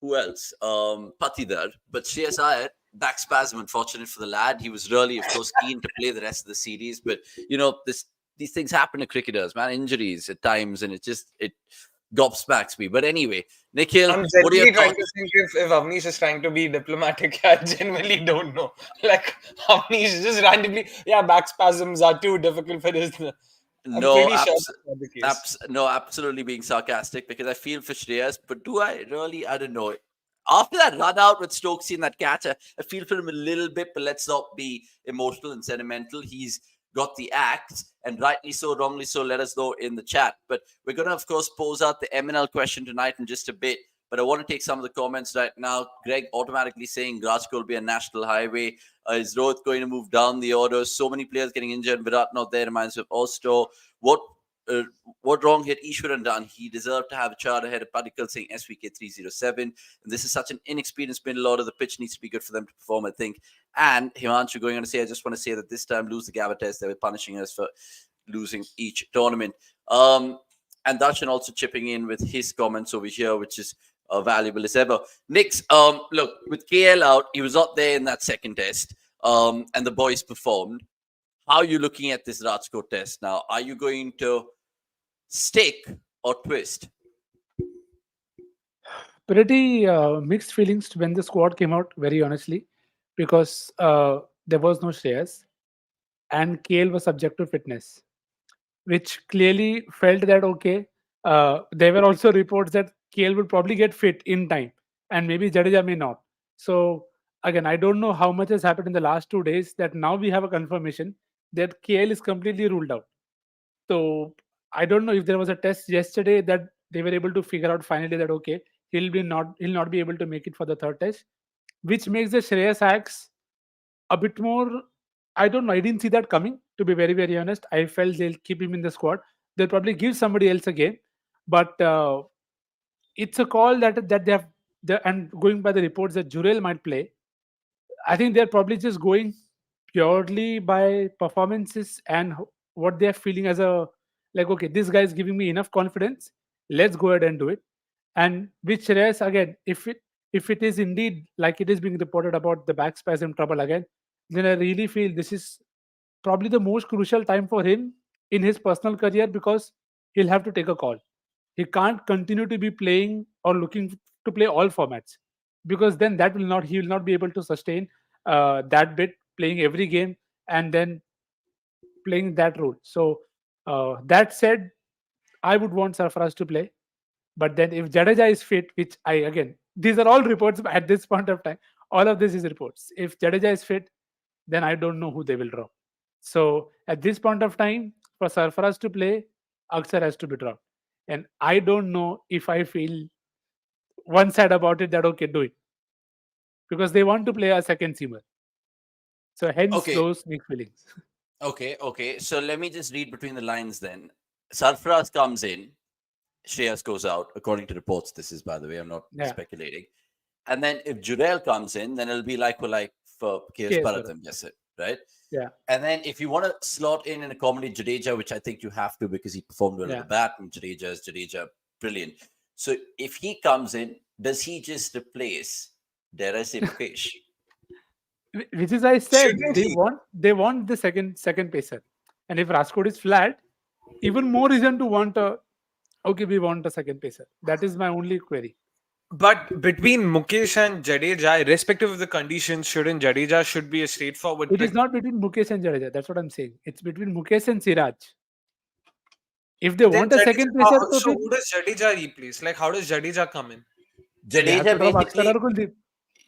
who else? Patidar. But Shreyas Iyer, back spasm, unfortunate for the lad. He was really, of course, keen to play the rest of the series. But, you know, these things happen to cricketers, man. Injuries at times, and it gobsmacks me. But anyway, Nikhil, I'm what are your trying thoughts? to think if Avnish is trying to be diplomatic. I genuinely don't know. Like, Avnish just randomly, back spasms are too difficult for this. I'm pretty sure that's not the case. No, absolutely being sarcastic, because I feel for Shreyas, but do I really? I don't know. After that run out with Stokesy and that catch, I feel for him a little bit, but let's not be emotional and sentimental. He's got the act, and rightly so, wrongly so, let us know in the chat. But we're going to, of course, pose out the MNL question tonight in just a bit. But I want to take some of the comments right now. Greg automatically saying Rajkot will be a national highway. Is Rohit going to move down the order? So many players getting injured. Virat not there. Reminds me of Osto. What wrong had Ishwaran done? He deserved to have a chart ahead of Padikkal, saying SVK 307. And this is such an inexperienced middle order. The pitch needs to be good for them to perform, I think. And Himanshu going on to say, I just want to say that this time, lose the Gabba test. They were punishing us for losing each tournament. And Darshan also chipping in with his comments over here, which is valuable as ever. Nix, look, with KL out, he was not there in that second test, and the boys performed. How are you looking at this Rajkot test now? Are you going to stick or twist? Pretty mixed feelings when the squad came out, very honestly, because there was no Shreyas and KL was subject to fitness, which clearly felt that okay. There were also reports that KL will probably get fit in time, and maybe Jadeja may not. So again, I don't know how much has happened in the last 2 days that now we have a confirmation that KL is completely ruled out. So I don't know if there was a test yesterday that they were able to figure out finally that okay, he'll not be able to make it for the third test, which makes the Shreyas hacks a bit more. I don't know. I didn't see that coming. To be very very honest, I felt they'll keep him in the squad. They'll probably give somebody else a game, but it's a call that they have. And going by the reports that Jurel might play, I think they're probably just going purely by performances and what they're feeling as a like. Okay, this guy is giving me enough confidence. Let's go ahead and do it. And which Reyes again, if it is indeed like it is being reported about the back spasm trouble again, then I really feel this is probably the most crucial time for him in his personal career because he'll have to take a call. He can't continue to be playing or looking to play all formats because then that will not he will not be able to sustain that bit playing every game and then playing that role. So that said, I would want Sarfaraz to play. But then if Jadeja is fit, which I again, these are all reports at this point of time. All of this is reports. If Jadeja is fit, then I don't know who they will drop. So at this point of time, for Sarfaraz to play, Aksar has to be dropped. And I don't know if I feel one side about it that okay, do it. Because they want to play a second seamer. So hence Okay, those mixed feelings. okay. So let me just read between the lines then. Sarfaraz comes in, Shreyas goes out, according to reports. This is, by the way, I'm not Yeah. speculating. And then if Jurel comes in, then it'll be like for KS KS Bharatham, yes, right? Yeah. And then if you want to slot in and accommodate Jadeja, which I think you have to because he performed well at Yeah. the bat, and Jadeja, brilliant. So if he comes in, does he just replace, dare I say, Mukesh? Which is I said Shouldn't they he? want the second pacer. And if Rajkot is flat, even more reason to want a okay, we want a second pacer. That is my only query. But between Mukesh and Jadeja, irrespective of the conditions, shouldn't Jadeja should be a straightforward It pick? is not between Mukesh and Jadeja. That's what I'm saying. It's between Mukesh and Siraj. If they Then want a Jadeja, second pacer, so so who does Jadeja replace? Like, how does Jadeja come in? they have to Jadeja drop Aksar basically, or Kuldeep.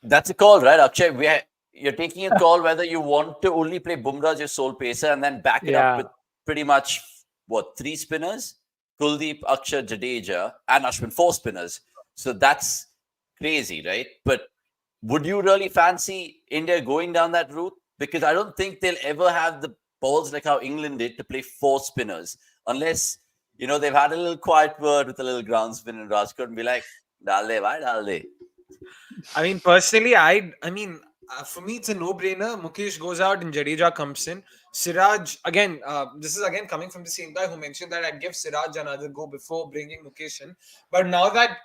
that's a call, right, Akshay? You're taking a call whether you want to only play Bumrah as your sole pacer and then back it up Yeah. with pretty much, what, 3 spinners? Kuldeep, Akshay, Jadeja, and Ashwin, 4 spinners. So that's crazy, right? But would you really fancy India going down that route? Because I don't think they'll ever have the balls like how England did to play 4 spinners. Unless, they've had a little quiet word with a little ground spin in Rajkot and be like, dal de, bhai, dal de. I mean, personally, for me, it's a no-brainer. Mukesh goes out and Jadeja comes in. Siraj, again, this is again coming from the same guy who mentioned that I'd give Siraj another go before bringing Mukesh in. But now that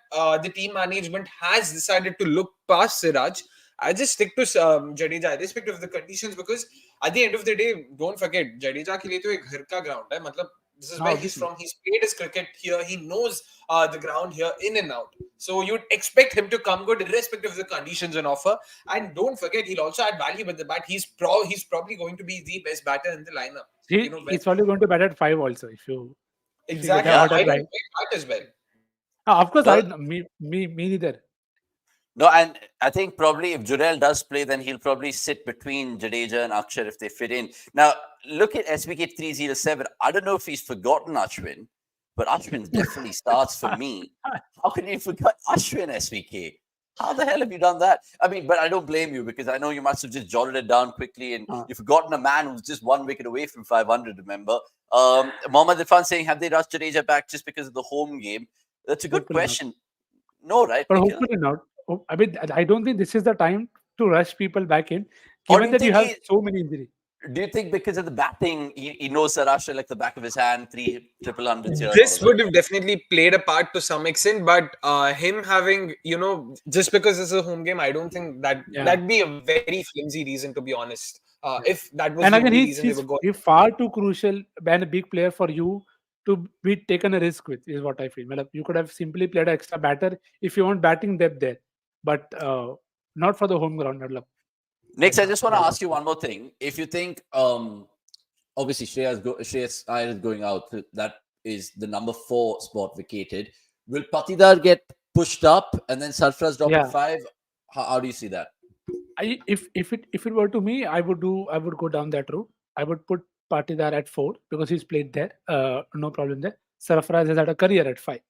the team management has decided to look past Siraj, I just stick to Jadeja, irrespective of the conditions, because at the end of the day, don't forget, Jadeja ke liye to ek ghar ka ground hai. Matlab, this is where he's Obviously. from. He's played his cricket here. He knows the ground here in and out. So you'd expect him to come good irrespective of the conditions on offer. And don't forget, he'll also add value with the bat. He's probably going to be the best batter in the lineup. He's probably going to bat at 5 also if you Exactly. get Yeah. out I at don't right. play bat as well. Of course, Well, me neither. No, and I think probably if Jurel does play, then he'll probably sit between Jadeja and Akshar if they fit in. Now, look at SBK 307. I don't know if he's forgotten Ashwin, but Ashwin definitely starts for me. How can you forget Ashwin, SBK? How the hell have you done that? I mean, but I don't blame you because I know you must have just jotted it down quickly and you've forgotten a man who's just 1 wicket away from 500, remember? Mohammad Irfan saying, have they rushed Jadeja back just because of the home game? That's a good Hopefully not. question. No, right, But Nikhil? hopefully not. I mean, I don't think this is the time to rush people back in, Or do given you that you think have so many injuries. do you think because of the batting, he knows Sarashtra like the back of his hand, 3 triple hundreds here? This would have definitely played a part to some extent, but him having, just because it's a home game, I don't think that'd be a very flimsy reason, to be honest. If that was And the again, only reason they were going. he's far too crucial and a big player for you to be taken a risk with, is what I feel. Well, you could have simply played an extra batter if you want batting depth there, but not for the home ground. Next, I just want to ask you one more thing. If you think, obviously, Shreyas Iyer is going out, that is the number 4 spot vacated. Will Patidar get pushed up and then Sarfraz drop at 5? How do you see that? If it were to me, I would go down that route. I would put Patidar at 4 because he's played there. No problem there. Sarfaraz has had a career at 5.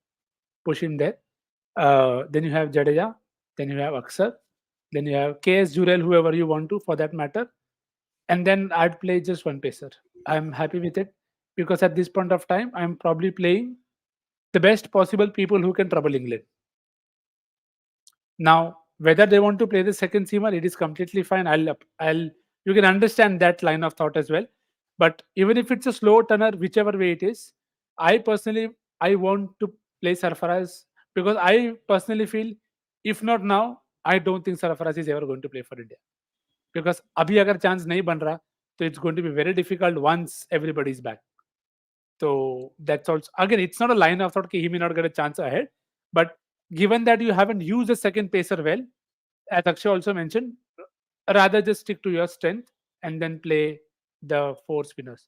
Push him there. Then you have Jadeja. Then you have Aksar. Then you have KS Jurel, whoever you want to, for that matter. And then I'd play just one pacer. I'm happy with it because at this point of time, I'm probably playing the best possible people who can trouble England. Now, whether they want to play the second seamer, it is completely fine. You can understand that line of thought as well. But even if it's a slow turner, whichever way it is, I want to play Sarfaraz because I personally feel, if not now, I don't think Sarfaraz is ever going to play for India. Because abhi agar chance nahi ban raha, so it's going to be very difficult once everybody is back. So that's also, again, it's not a line of thought that he may not get a chance ahead. But given that you haven't used the second pacer well, as Akshay also mentioned, rather just stick to your strength and then play the four spinners.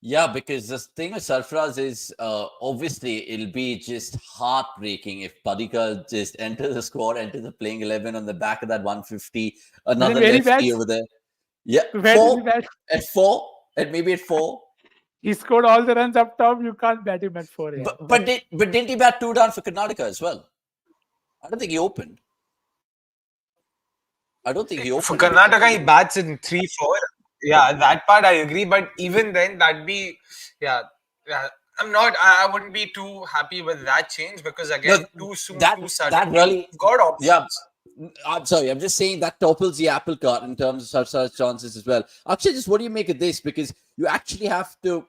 Yeah, because the thing with Sarfaraz is obviously it'll be just heartbreaking if Padikkal just enters the squad, enters the playing 11 on the back of that 150, And then another very bad, lefty over there. Yeah, very bad. four, and maybe at four. He scored all the runs up top. You can't bat him at four. Yeah, But didn't he bat two down for Karnataka as well? I don't think he opened. I don't think he For opened. Karnataka, he bats in 3-4. Yeah, that part I agree. But even then, that'd be, yeah. I wouldn't be too happy with that change because again, No, too soon, that too sudden. that really You've got options. yeah. I'm sorry. I'm just saying that topples the apple cart in terms of such chances as well. Actually, just what do you make of this? Because you actually have to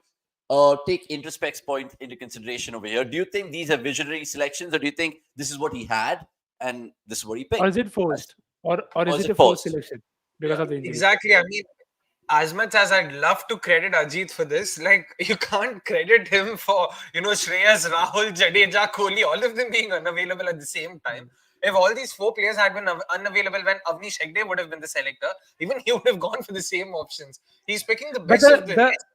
take introspect's point into consideration over here. Do you think these are visionary selections, or do you think this is what he had and this is what he picked? or is it forced, or is it a forced? forced selection because of the injury? Exactly. I mean, as much as I'd love to credit Ajit for this, like you can't credit him for Shreyas, Rahul, Jadeja, Kohli, all of them being unavailable at the same time. If all these four players had been unavailable when Avnish Hegde would have been the selector, even he would have gone for the same options. He's picking the But best of the rest.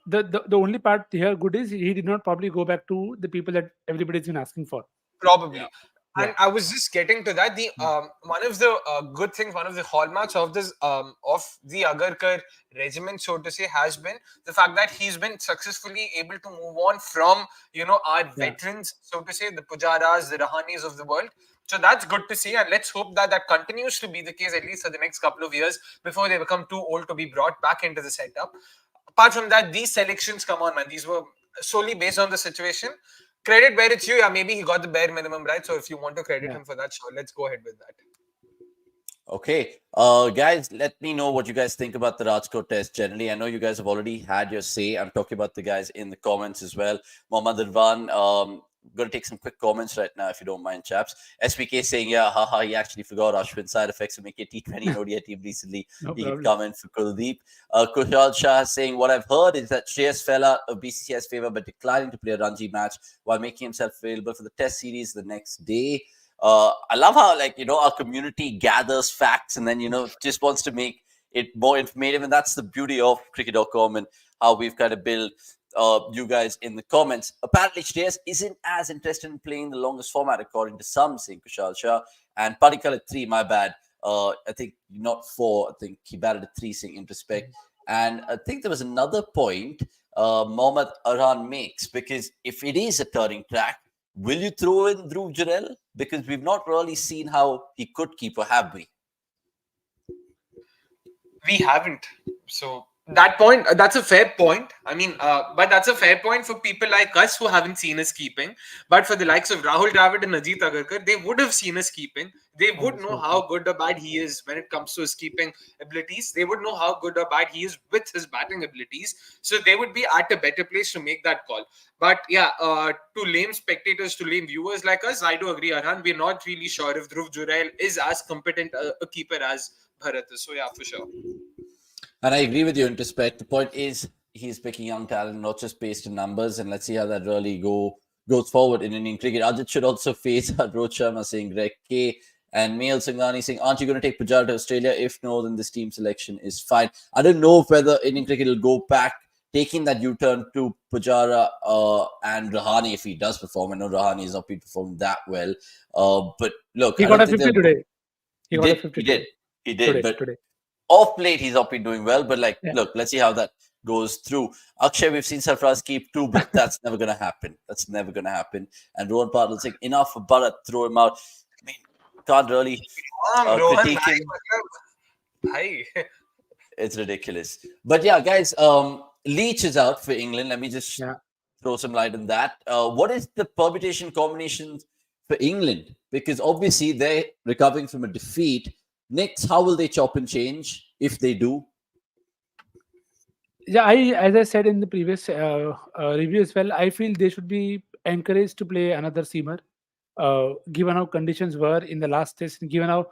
the only part here good is he did not probably go back to the people that everybody's been asking for. Probably. Yeah. And I was just getting to that. The one of the good things, one of the hallmarks of this of the Agarkar regiment, so to say, has been the fact that he's been successfully able to move on from our veterans, so to say, the Pujaras, the Rahanis of the world. So that's good to see, and let's hope that that continues to be the case at least for the next couple of years before they become too old to be brought back into the setup. Apart from that, these selections, come on, man, these were solely based on the situation. Credit where it's due. Yeah, maybe he got the bare minimum, right? So if you want to credit him for that, sure, let's go ahead with that. Okay. Guys, let me know what you guys think about the Rajkot Test generally. I know you guys have already had your say. I'm talking about the guys in the comments as well. Mohammad Irwan, going to take some quick comments right now, if you don't mind, chaps. SPK saying, yeah, haha, he actually forgot Ashwin side effects to make a T20 and ODI team recently. He could come in for Kuldeep. Kushal Shah saying, what I've heard is that Shreyas fell out of BCCI's favor by declining to play a Ranji match while making himself available for the Test series the next day. I love how, our community gathers facts and then, just wants to make it more informative. And that's the beauty of cricket.com and how we've kind of built you guys in the comments. Apparently, Shreyas isn't as interested in playing the longest format, according to some, saying Kushal Shah. And Padikkal at 3, my bad. I think not 4. I think he batted at 3, saying introspect. And I think there was another point Mohammad Arhan makes, because if it is a turning track, will you throw in Dhruv Jurel? Because we've not really seen how he could keep, or have we? We haven't. So that point, that's a fair point. I mean, but that's a fair point for people like us who haven't seen us keeping. But for the likes of Rahul Dravid and Ajit Agarkar, they would have seen us keeping. They would know how good or bad he is when it comes to his keeping abilities. They would know how good or bad he is with his batting abilities. So they would be at a better place to make that call. But yeah, to lame spectators, to lame viewers like us, I do agree, Arhan. We're not really sure if Dhruv Jurel is as competent a keeper as Bharat is. So yeah, for sure. And I agree with you in respect. The point is he's picking young talent, not just based on numbers. And let's see how that really goes forward in Indian cricket. Ajit should also face Rohit Sharma saying Greg K. And Mail Sanghani saying, aren't you going to take Pujara to Australia? If no, then this team selection is fine. I don't know whether Indian cricket will go back, taking that U-turn to Pujara and Rahane if he does perform. I know Rahane has not been performing that well. But look, he got a 50 today. He did. But today. Off late, he's not been doing well. But look, let's see how that goes through. Akshay, we've seen Sarfaraz keep 2, but that's never going to happen. And Rohan Patil saying, enough for Bharat, throw him out. I mean, can't really critique him. It's ridiculous. But yeah, guys, Leach is out for England. Let me just throw some light on that. What is the permutation combination for England? Because obviously they're recovering from a defeat. Next, how will they chop and change if they do? Yeah, as I said in the previous review as well, I feel they should be encouraged to play another seamer, given how conditions were in the last test, given how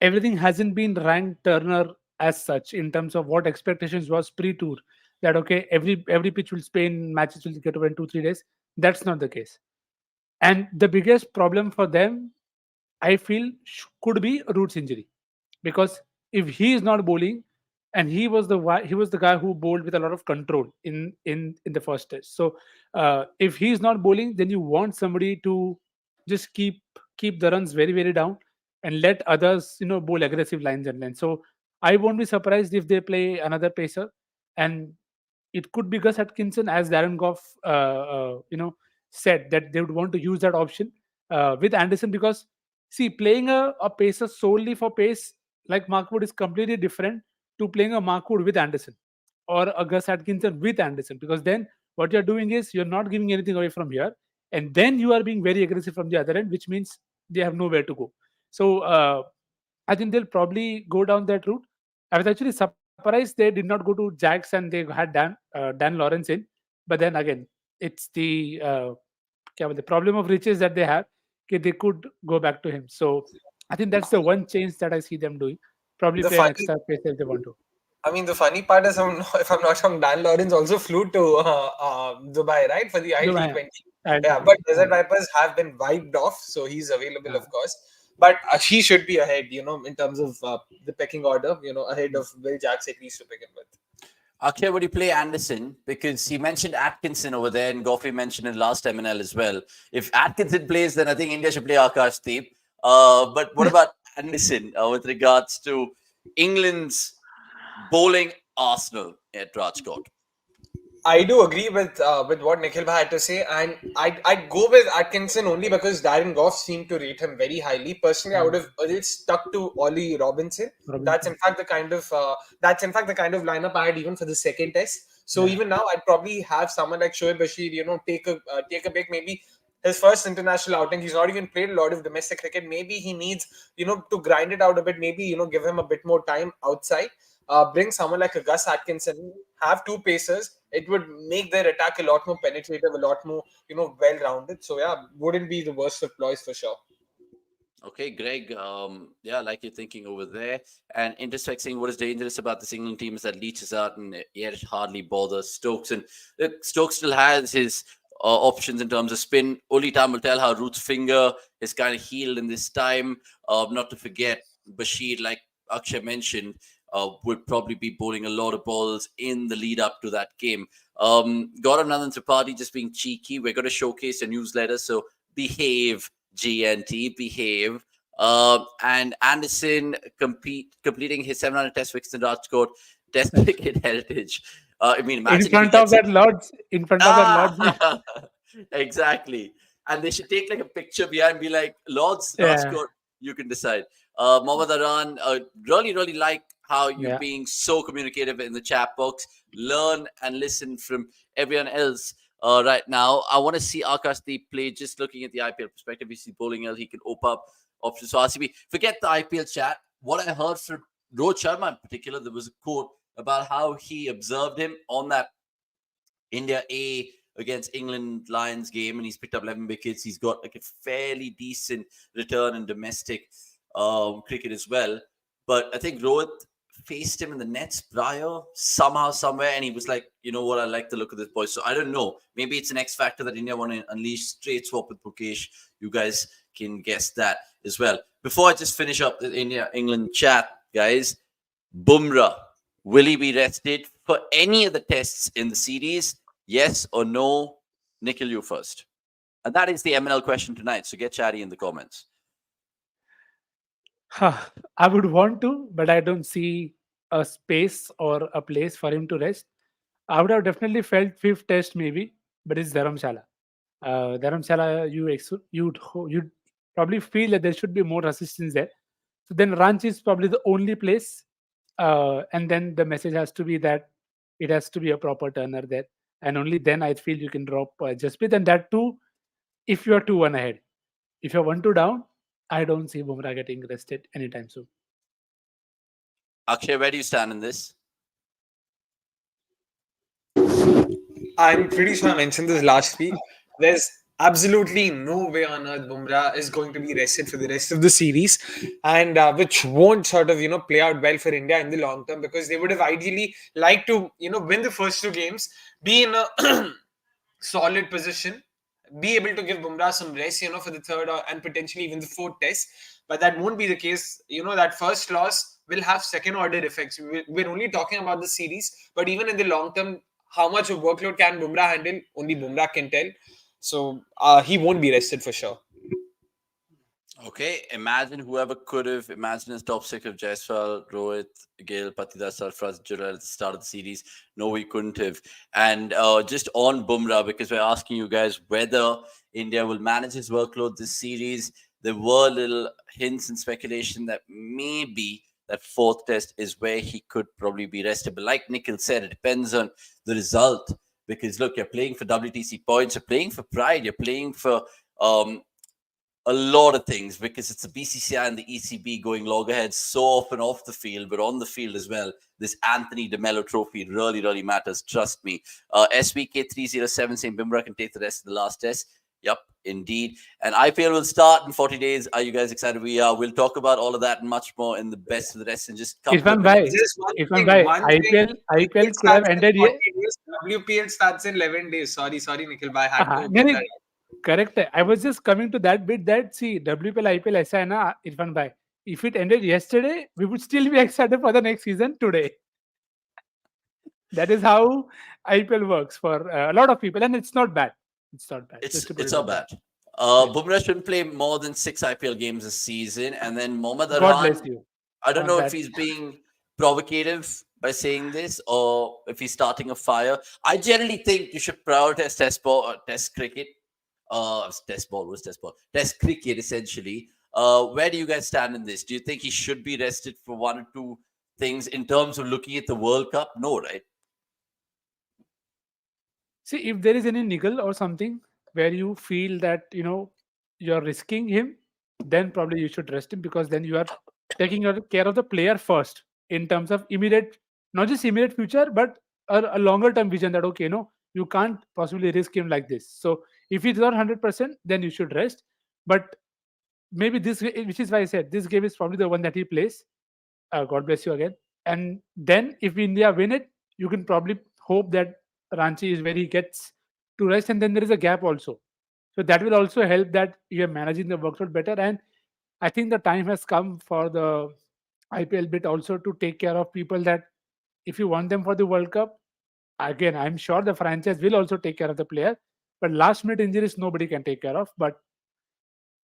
everything hasn't been ranked Turner as such in terms of what expectations was pre-tour. That okay, every pitch will Spain matches will get over in 2-3 days. That's not the case. And the biggest problem for them, I feel, could be Root's injury. Because if he is not bowling, and he was the guy who bowled with a lot of control in the first test. So if he's not bowling, then you want somebody to just keep the runs very very down and let others bowl aggressive lines and lengths. So I won't be surprised if they play another pacer, and it could be Gus Atkinson, as Darren Goff said that they would want to use that option with Anderson, because see, playing a pacer solely for pace like Markwood is completely different to playing a Markwood with Anderson or a Gus Atkinson with Anderson, because then what you're doing is you're not giving anything away from here, and then you are being very aggressive from the other end, which means they have nowhere to go. So I think they'll probably go down that route. I was actually surprised they did not go to Jax and they had Dan Lawrence in, but then again, it's the problem of riches that they have. Okay, they could go back to him. So I think that's the one change that I see them doing. Probably The play an funny extra pace if they want to. I mean, the funny part is, if I'm not wrong, Dan Lawrence also flew to Dubai, right, for the Dubai, ILT20. Yeah, ILT20. but Desert Vipers have been wiped off, so he's available, Yeah. of course. But he should be ahead, in terms of the pecking order, ahead of Will Jacks at least to begin with. Okay, would you play Anderson? Because he mentioned Atkinson over there, and Goffey mentioned it last MNL as well. If Atkinson plays, then I think India should play Akashdeep. But what about Anderson with regards to England's bowling arsenal at Rajkot? I do agree with what Nikhil Bhai had to say, and I'd go with Atkinson only because Darren Goff seemed to rate him very highly. Personally, I would have stuck to Ollie Robinson. That's Robinson. in fact the kind of lineup I had even for the second test. So Yeah. even now, I'd probably have someone like Shoaib Bashir, take a break. Maybe his first international outing. He's not even played a lot of domestic cricket. Maybe he needs to grind it out a bit. Maybe give him a bit more time outside. Bring someone like a Gus Atkinson, have two pacers, it would make their attack a lot more penetrative, a lot more, well-rounded. So yeah, wouldn't be the worst of ploys for sure. Okay, Greg. Yeah, like you're thinking over there. And intersecting, what is dangerous about this England team is that Leach is out, and yet it hardly bothers Stokes. And look, Stokes still has his options in terms of spin. Only time will tell how Root's finger is kind of healed in this time. Not to forget, Bashir, like Akshay mentioned, would probably be bowling a lot of balls in the lead up to that game. Gaurav Nandan Tripathi just being cheeky. We're going to showcase a newsletter, so behave, GNT, behave. And Anderson completing his 700 test wickets in Rajkot Test cricket heritage. I mean, imagine In front of that Lords, in front of that Lords. Exactly. And they should take like a picture behind and be like, Lords, Yeah. Rajkot, you can decide. Mohammad Aran, really, really like how you're Yeah. being so communicative in the chat box. Learn and listen from everyone else right now. I want to see Akashdeep play. Just looking at the IPL perspective, we see bowling L. He can open up options. So RCB, forget the IPL chat. What I heard from Rohit Sharma in particular, there was a quote about how he observed him on that India A against England Lions game, and he's picked up 11 wickets. He's got like a fairly decent return in domestic cricket as well. But I think Rohit faced him in the nets prior somehow, somewhere, and he was like, you know what, I like the look of this boy. So I don't know. Maybe it's an X factor that India want to unleash. Straight swap with Mukesh. You guys can guess that as well. Before I just finish up the India-England chat, guys, Bumrah, will he be rested for any of the tests in the series? Yes or no? Nikhil, you first. And that is the MNL question tonight. So get chatty in the comments. I would want to, but I don't see a space or a place for him to rest. I would have definitely felt fifth test maybe, but it's Dharamshala. Dharamshala, you'd probably feel that there should be more assistance there. So then Ranchi is probably the only place, and then the message has to be that it has to be a proper turner there, and only then I feel you can drop Jasprit, and that too if you are 2-1 ahead. If you're 1-2 down, I don't see Bumrah getting rested anytime soon. Akshay, where do you stand in this? I'm pretty sure I mentioned this last week. There's absolutely no way on earth Bumrah is going to be rested for the rest of the series, and which won't sort of play out well for India in the long term, because they would have ideally liked to win the first two games, be in a solid position, be able to give Bumrah some rest, for the third and potentially even the fourth test. But that won't be the case. That first loss will have second order effects. We're only talking about the series, but even in the long term, how much of workload can Bumrah handle? Only Bumrah can tell. So he won't be rested for sure. Okay, imagine whoever could have imagined his top six of Jaiswal, Rohit, Gill, Patida, Sarfraz, Jural at the start of the series. No, we couldn't have. And just on Bumrah, because we're asking you guys whether India will manage his workload this series. There were little hints and speculation that maybe that fourth test is where he could probably be rested. But like Nikhil said, it depends on the result. Because look, you're playing for WTC points, you're playing for pride, you're playing for a lot of things, because it's the BCCI and the ECB going loggerheads so often off the field, but on the field as well. This Anthony De Mello trophy really, really matters. Trust me. SVK307 saying Bumrah can take the rest of the last test. Yep, indeed. And IPL will start in 40 days. Are you guys excited? We are. We'll talk about all of that and much more in the best of the rest in just a couple of minutes. Just one If thing, I'm one thing. IPL could have starts in ended 40 yet. days. WPL starts in 11 days. Sorry, Nikhil. I had to get that. Correct. I was just coming to that bit that see WPL IPL ऐसा है ना Irfan bhai. If it ended yesterday, we would still be excited for the next season today. That is how IPL works for a lot of people, and it's not bad. It's not bad. It's not bad. Bumrah shouldn't play more than 6 IPL games a season, and then Mohammad God Arhan. bless you. I don't on know that. if he's being provocative by saying this or if he's starting a fire. I generally think you should prioritize test cricket. Test cricket, essentially. Where do you guys stand in this? Do you think he should be rested for one or two things in terms of looking at the World Cup? No, right? See, if there is any niggle or something where you feel that you're risking him, then probably you should rest him, because then you are taking care of the player first in terms of immediate, not just immediate future, but a longer term vision that okay, you can't possibly risk him like this. So if he's not 100%, then you should rest. But maybe this, which is why I said this game is probably the one that he plays. God bless you again. And then if India win it, you can probably hope that Ranchi is where he gets to rest, and then there is a gap also. So that will also help that you are managing the workload better. And I think the time has come for the IPL bit also to take care of people that if you want them for the World Cup, again, I'm sure the franchise will also take care of the player. But last minute injuries, nobody can take care of. But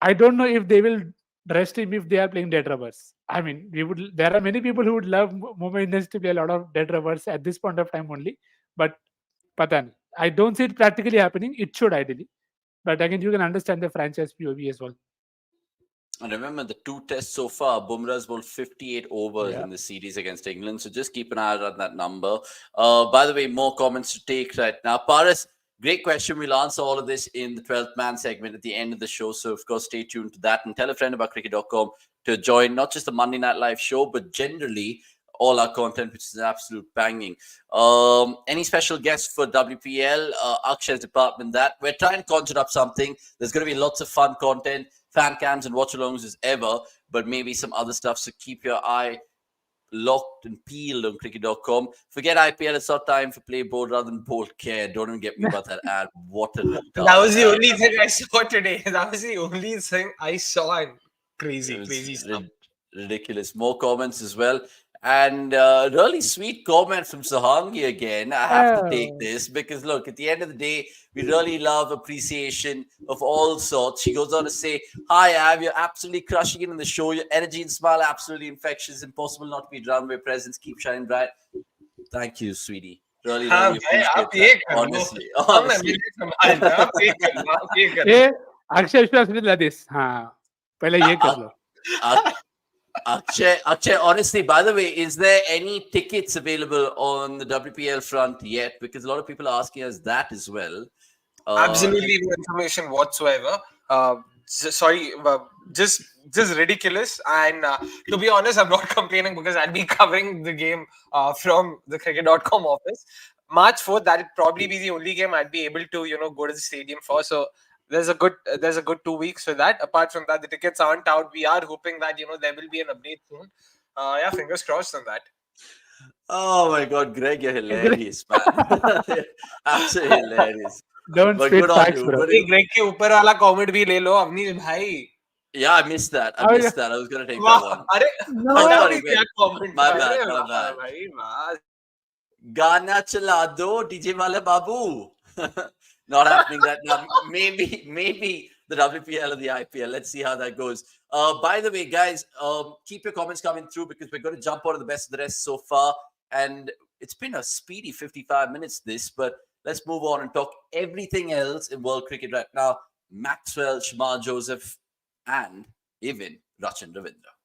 I don't know if they will rest him if they are playing dead rubbers. I mean, there are many people who would love Mumbai Indians to play a lot of dead rubbers at this point of time only. But pata nahi. I don't see it practically happening. It should ideally. But again, you can understand the franchise POV as well. And remember, the 2 tests so far, Bumrah's bowled 58 overs Yeah. in the series against England. So just keep an eye out on that number. By the way, more comments to take right now. Paris, great question. We'll answer all of this in the 12th man segment at the end of the show. So, of course, stay tuned to that. And tell a friend about cricket.com to join not just the Monday Night Live show, but generally all our content, which is absolute banging. Any special guests for WPL? Akshay's department, that. We're trying to conjure up something. There's going to be lots of fun content, fan cams and watch-alongs as ever, but maybe some other stuff. So keep your eye locked and peeled on cricket.com. Forget IPL. It's not time for play bold rather than bold care. Don't even get me about that ad. What a That was the only thing I saw today. That was the only thing I saw. And crazy stuff. Ridiculous. More comments as well. And really sweet comment from Sahangi again. I have to take this because, look, at the end of the day, we really love appreciation of all sorts. She goes on to say, "Hi, Av, you're absolutely crushing it in the show. Your energy and smile are absolutely infectious. Impossible not to be drowned by your presence. Keep shining bright." Thank you, sweetie. Really appreciate that. Honestly. Akshay विश्वास this. हाँ, पहले ये कर लो. Akshay, honestly, by the way, is there any tickets available on the WPL front yet? Because a lot of people are asking us that as well. Absolutely no information whatsoever. Just ridiculous. And to be honest, I'm not complaining because I'll be covering the game from the cricket.com office. March 4th, that'll probably be the only game I'd be able to, go to the stadium for. So there's a good 2 weeks for that. Apart from that, the tickets aren't out. We are hoping that, there will be an update soon. Fingers crossed on that. Oh my God, Greg, you're hilarious, man. Absolutely hilarious. Don't spit facts, bro. Greg के ऊपर वाला comment भी ले लो, अवनीश भाई. Yeah, I missed that. I Oh yeah. missed that. I was going to take that वाह one. अरे Oh, No. बड़ा sorry, भी man. क्या comment My था bad, अरे my वाह bad. भाई वाह Gana chala do, DJ Wale Babu. Not happening right now. Maybe the WPL or the IPL. Let's see how that goes. By the way, guys, keep your comments coming through because we're going to jump out of the best of the rest so far. And it's been a speedy 55 minutes, this, but let's move on and talk everything else in world cricket right now. Maxwell, Shamar Joseph, and even Rachin Ravindra.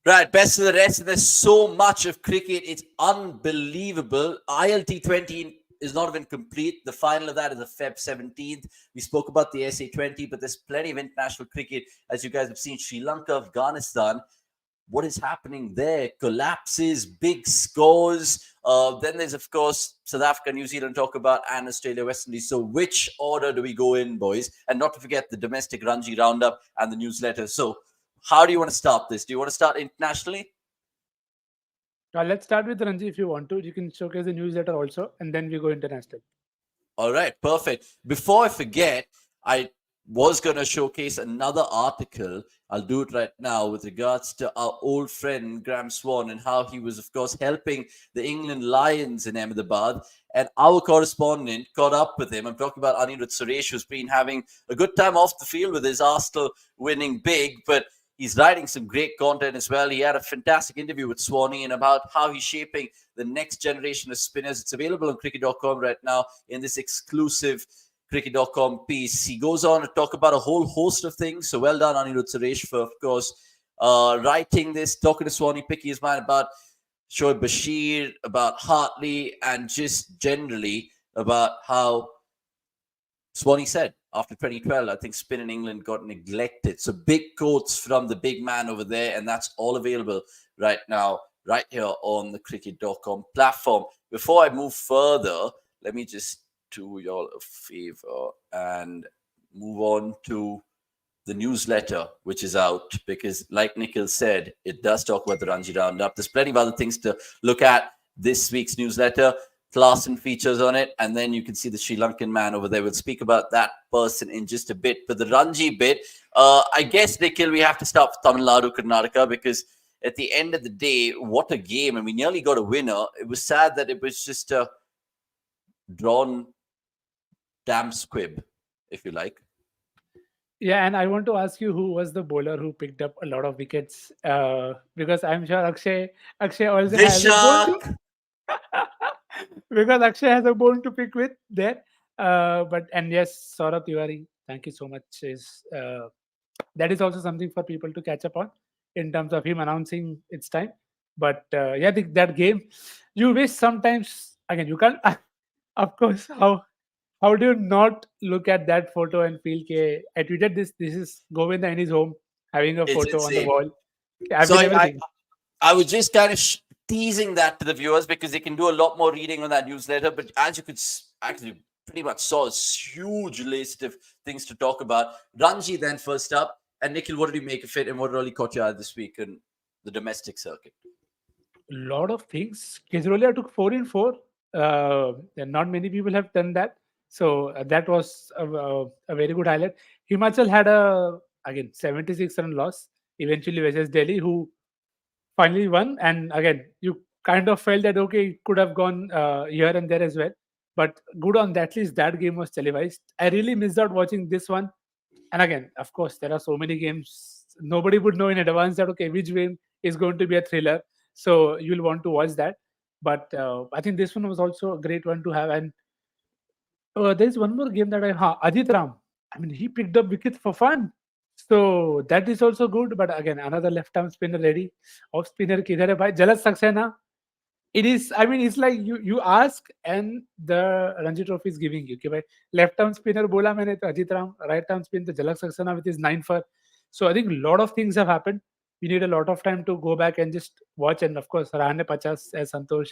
Right, best of the rest. And there's so much of cricket. It's unbelievable. ILT20 is not even complete. The final of that is the Feb 17th. We spoke about the SA20, but there's plenty of international cricket. As you guys have seen, Sri Lanka, Afghanistan. What is happening there? Collapses, big scores. Then there's, of course, South Africa, New Zealand talk about, and Australia, West Indies. So which order do we go in, boys? And not to forget the domestic Ranji roundup and the newsletter. So how do you want to start this? Do you want to start internationally? Let's start with Ranji if you want to. You can showcase the newsletter also, and then we go international. All right, perfect. Before I forget, I was going to showcase another article. I'll do it right now with regards to our old friend Graham Swan and how he was, of course, helping the England Lions in Ahmedabad. And our correspondent caught up with him. I'm talking about Anirudh Suresh, who's been having a good time off the field with his Arsenal winning big, but he's writing some great content as well. He had a fantastic interview with Swanee and about how he's shaping the next generation of spinners. It's available on cricket.com right now in this exclusive cricket.com piece. He goes on to talk about a whole host of things. So well done, Anirudh Suresh, for, of course, writing this, talking to Swanee, picking his mind about Shoaib Bashir, about Hartley, and just generally about how Swanee said after 2012, I think spin in England got neglected. So big quotes from the big man over there, and that's all available right now, right here on the cricket.com platform. Before I move further, let me just do y'all a favor and move on to the newsletter, which is out, because like Nikhil said, it does talk about the Ranji Roundup. There's plenty of other things to look at this week's newsletter. Clarkson features on it, and then you can see the Sri Lankan man over there. We'll speak about that person in just a bit. But the Ranji bit, I guess, Nikhil, we have to start with Tamil Nadu, Karnataka, because at the end of the day, what a game. And we nearly got a winner. It was sad that it was just a drawn damn squib, if you like. Yeah, and I want to ask you who was the bowler who picked up a lot of wickets, because I'm sure Akshay also has a bone to Vishak! because Akshay has a bone to pick with there. But and yes, Saurabh Tiwari, thank you so much. Is that is also something for people to catch up on in terms of him announcing it's time. But yeah, that game, you wish sometimes again you can't. Of course, how do you not look at that photo and feel, okay, I tweeted this. This is Govinda in his home having a It's photo on the insane. wall. I So mean everything. I was just kind of teasing that to the viewers because they can do a lot more reading on that newsletter. But as you could actually pretty much saw, a huge list of things to talk about. Ranji then first up. And Nikhil, what did you make of it and what really caught your eye this week in the domestic circuit? Lot of things. Kejrolia took 4 in 4. And not many people have done that. So that was a very good highlight. Himachal had a again 76 run loss eventually versus Delhi, who finally won. And again, you kind of felt that okay, it could have gone here and there as well. But good on that, at least that game was televised. I really missed out watching this one. And again, of course, there are so many games. Nobody would know in advance that okay, which game is going to be a thriller. So you'll want to watch that. But I think this one was also a great one to have. And there's one more game that Ajit Ram. I mean, he picked up wickets for fun. So that is also good. But again, another left arm spinner ready. Off spinner kidhar hai bhai? Jalat Saxena. It is, I mean, it's like you ask and the Ranji Trophy is giving you. Okay, bhai, left arm spinner bola maine to Ajit Ram, right arm spin to Jalak Saxena with his 9 for. So I think a lot of things have happened. We need a lot of time to go back and just watch. And of course, Rahane Pachas, as Santosh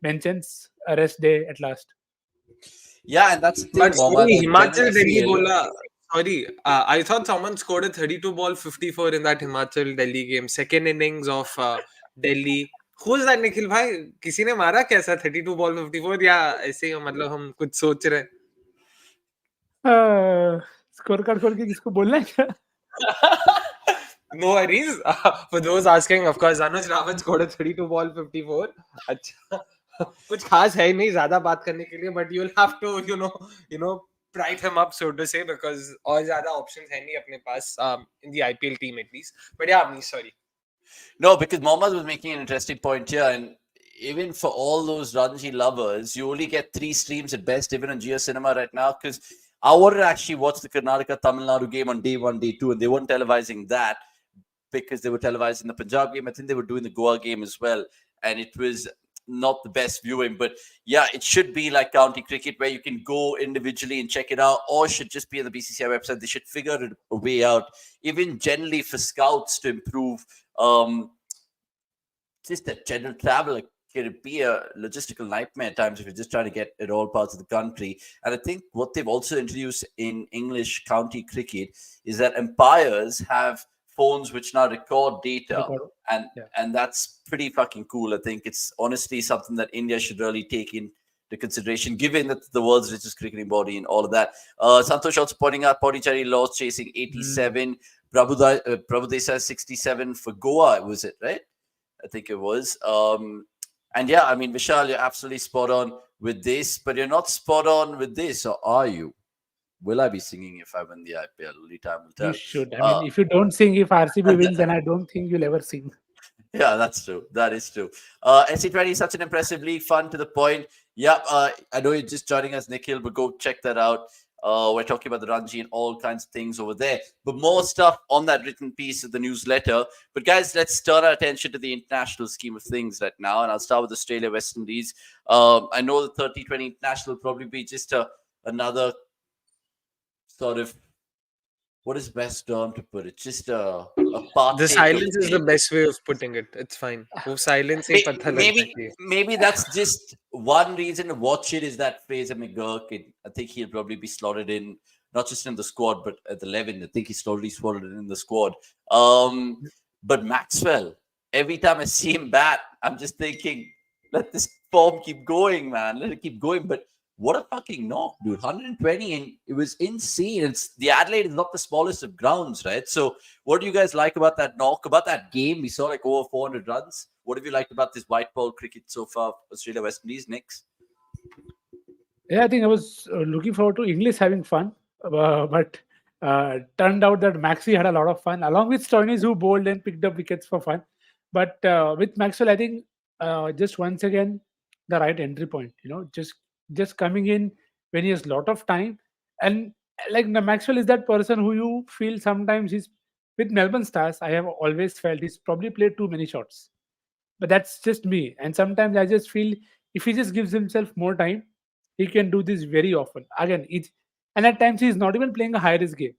mentions, a rest day at last. Yeah, and that's the thing, But Mohammed. sorry, I Himachal generally Delhi feel bola. Sorry, I thought someone scored a 32 ball 54 in that Himachal Delhi game. Second innings of Delhi. Who's that Nikhil भाई? किसी ने मारा कैसा 32 ball 54 या ऐसे ही मतलब हम कुछ सोच रहे हैं? स्कोर कार्ड खोल के किसको बोलना है क्या? No worries. For those asking, of course, Anuj Rawat scored a 32 ball 54. अच्छा, कुछ खास है ही नहीं ज़्यादा बात करने के लिए, but you'll have to, price him up, so to say, because और ज़्यादा options है नहीं अपने पास, in the IPL team at least. But yeah, I'm sorry. No, because Mohammad was making an interesting point here, and even for all those Ranji lovers, you only get 3 streams at best, even on Jio Cinema right now. Because I wanted to actually watch the Karnataka Tamil Nadu game on day 1, day 2, and they weren't televising that because they were televising the Punjab game. I think they were doing the Goa game as well, and it was not the best viewing. But yeah, it should be like county cricket where you can go individually and check it out, or it should just be on the BCCI website. They should figure a way out, even generally for scouts to improve. Just that general travel, like, can be a logistical nightmare at times if you're just trying to get at all parts of the country. And I think what they've also introduced in English county cricket is that umpires have phones which now record data, and Yeah. and that's pretty fucking cool. I think it's honestly something that India should really take into consideration, given that the world's richest cricketing body and all of that. Santosh also pointing out Pondicherry lost chasing 87, Prabhudesa 67 for Goa, was it, right? I think it was. And yeah, I mean, Vishal, you're absolutely spot on with this, but you're not spot on with this, or are you? Will I be singing if I win the IPL? Only time will tell. You should. I mean, if you don't sing, if RCB wins, then I don't think you'll ever sing. Yeah, that's true. That is true. SC20 is such an impressive league, fun to the point. Yeah, I know you're just joining us, Nikhil, but go check that out. We're talking about the Ranji and all kinds of things over there. But more stuff on that written piece of the newsletter. But guys, let's turn our attention to the international scheme of things right now. And I'll start with Australia, West Indies. I know the 30-20 international will probably be just another sort of, what is best term to put it? Just a part. The silence is the best way of putting it. It's fine. वो silence ही पत्थर लगना चाहिए. Maybe that's just one reason to watch it, is that Fraser McGurk. I think he'll probably be slotted in, not just in the squad, but at the 11. I think he's already slotted in the squad. But Maxwell, every time I see him bat, I'm just thinking, let this form keep going, man. Let it keep going. But what a fucking knock, dude. 120, and it was insane. It's the Adelaide is not the smallest of grounds, right? So what do you guys like about that knock, about that game? We saw like over 400 runs. What have you liked about this white ball cricket so far, Australia, West Indies, Nicks? Yeah, I think I was looking forward to English having fun, but turned out that Maxi had a lot of fun, along with Stoinis, who bowled and picked up wickets for fun. But with Maxwell, I think just once again the right entry point. Just coming in when he has a lot of time, and like Maxwell is that person who you feel sometimes he's with Melbourne Stars. I have always felt he's probably played too many shots, but that's just me. And sometimes I just feel if he just gives himself more time, he can do this very often. Again, and at times he's not even playing a high risk game.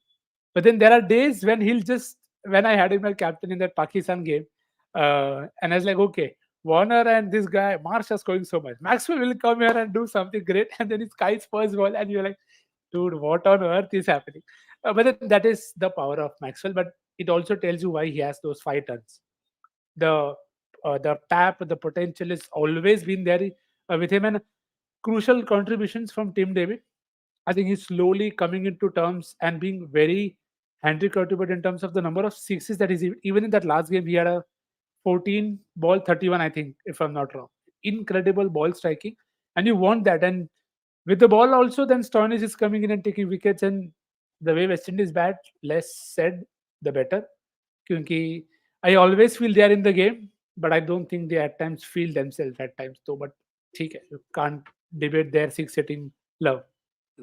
But then there are days when he'll just, when I had him as captain in that Pakistan game, and I was like, okay, Warner and this guy, Marsh are scoring so much. Maxwell will come here and do something great, and then it's Kai's first ball, and you're like, dude, what on earth is happening? But then that is the power of Maxwell, but it also tells you why he has those 5 tons. The tap, the potential has always been there with him, and crucial contributions from Tim David. I think he's slowly coming into terms and being very handicapped in terms of the number of sixes that he's even in that last game. He had a 14 ball 31, I think, if I'm not wrong. Incredible ball striking, and you want that. And with the ball also, then Stoinis is coming in and taking wickets. And the way West Indies bat, less said, the better. Because I always feel they are in the game, but I don't think they at times feel themselves at times. Though, but you can't debate their six-hitting love.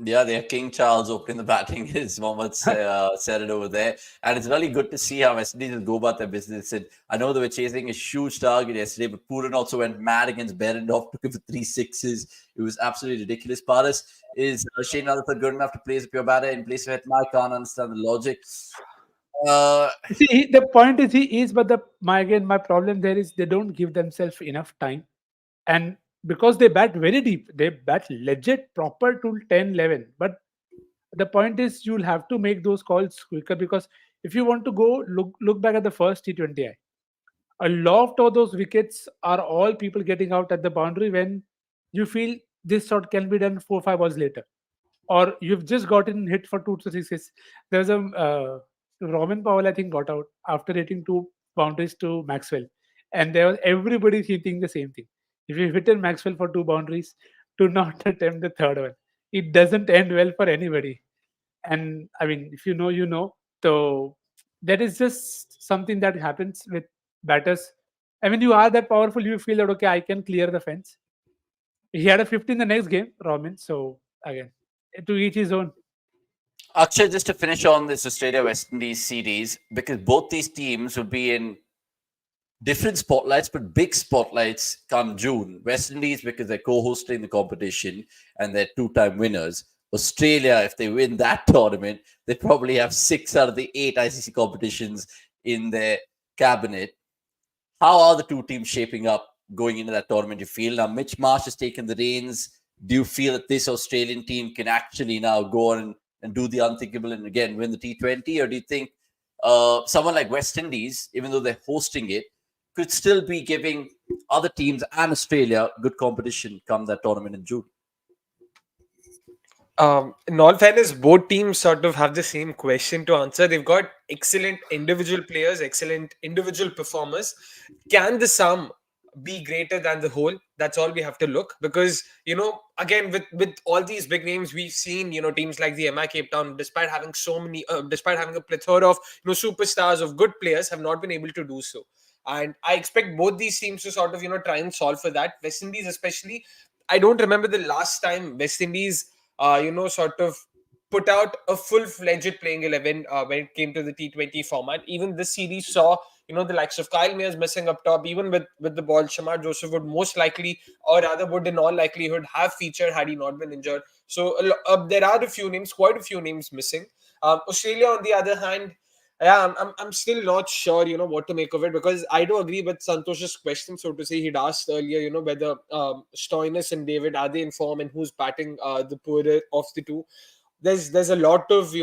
Yeah, they have King Charles opening the batting, as Mohammad said it over there. And it's really good to see how West Indies go about their business. And I know they were chasing a huge target yesterday, but Pooran also went mad against Berendorf, took him for 3 sixes. It was absolutely ridiculous. Paras, is Shane Rutherford good enough to place a pure batter in place of Hetma? I can't understand the logic. See, the point is he is, but my problem there is they don't give themselves enough time. And because they bat very deep, they bat legit proper to 10, 11. But the point is you'll have to make those calls quicker, because if you want to go look back at the first T20I, A lot of those wickets are all people getting out at the boundary when you feel this shot can be done 4 5 balls later, or you've just gotten hit for 2 to 6. There's a Roman Powell, I think, got out after hitting 2 boundaries to Maxwell, and there was everybody thinking the same thing. If you hit in Maxwell for 2 boundaries, do not attempt the third one. It doesn't end well for anybody. And I mean, if you know, you know. So that is just something that happens with batters. I mean, you are that powerful, you feel that okay, I can clear the fence. He had a 50 in the next game, Robin. So again, to each his own. Akshay, just to finish on this Australia West Indies series, because both these teams will be in different spotlights, but big spotlights come June. West Indies, because they're co-hosting the competition and they're two-time winners. Australia, if they win that tournament, they probably have 6 out of the 8 ICC competitions in their cabinet. How are the two teams shaping up going into that tournament, you feel? Now, Mitch Marsh has taken the reins. Do you feel that this Australian team can actually now go on and do the unthinkable and again win the T20? Or do you think someone like West Indies, even though they're hosting it, could still be giving other teams and Australia good competition come that tournament in June? In all fairness, both teams sort of have the same question to answer. They've got excellent individual players, excellent individual performers. Can the sum be greater than the whole? That's all we have to look, because again, with all these big names, we've seen teams like the MI Cape Town, despite having so many, despite having a plethora of superstars of good players, have not been able to do so. And I expect both these teams to sort of try and solve for that. West Indies especially, I don't remember the last time West Indies sort of put out a full-fledged playing 11 when it came to the T20 format. Even this series saw the likes of Kyle Mayers missing up top. Even with the ball, Shamar Joseph would most likely, or rather would in all likelihood, have featured had he not been injured. So there are quite a few names missing. Australia, on the other hand, yeah, I'm still not sure, what to make of it, because I do agree with Santosh's question, so to say. He'd asked earlier, whether Stoinis and David, are they in form, and who's batting the poorer of the two. There's a lot of,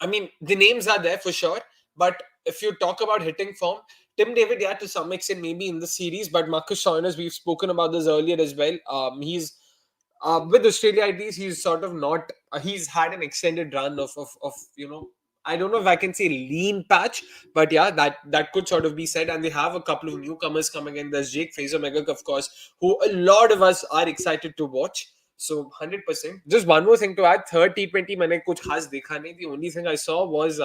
I mean, the names are there for sure, but if you talk about hitting form, Tim David, yeah, to some extent, maybe in the series, but Marcus Stoinis, we've spoken about this earlier as well. He's with Australia, at least, he's sort of not. He's had an extended run of I don't know if I can say lean patch, but yeah, that could sort of be said. And they have a couple of newcomers coming in. There's Jake Fraser-Megach, of course, who a lot of us are excited to watch. So 100%. Just one more thing to add. Third T20, मैंने कुछ खास देखा नहीं. The only thing I saw was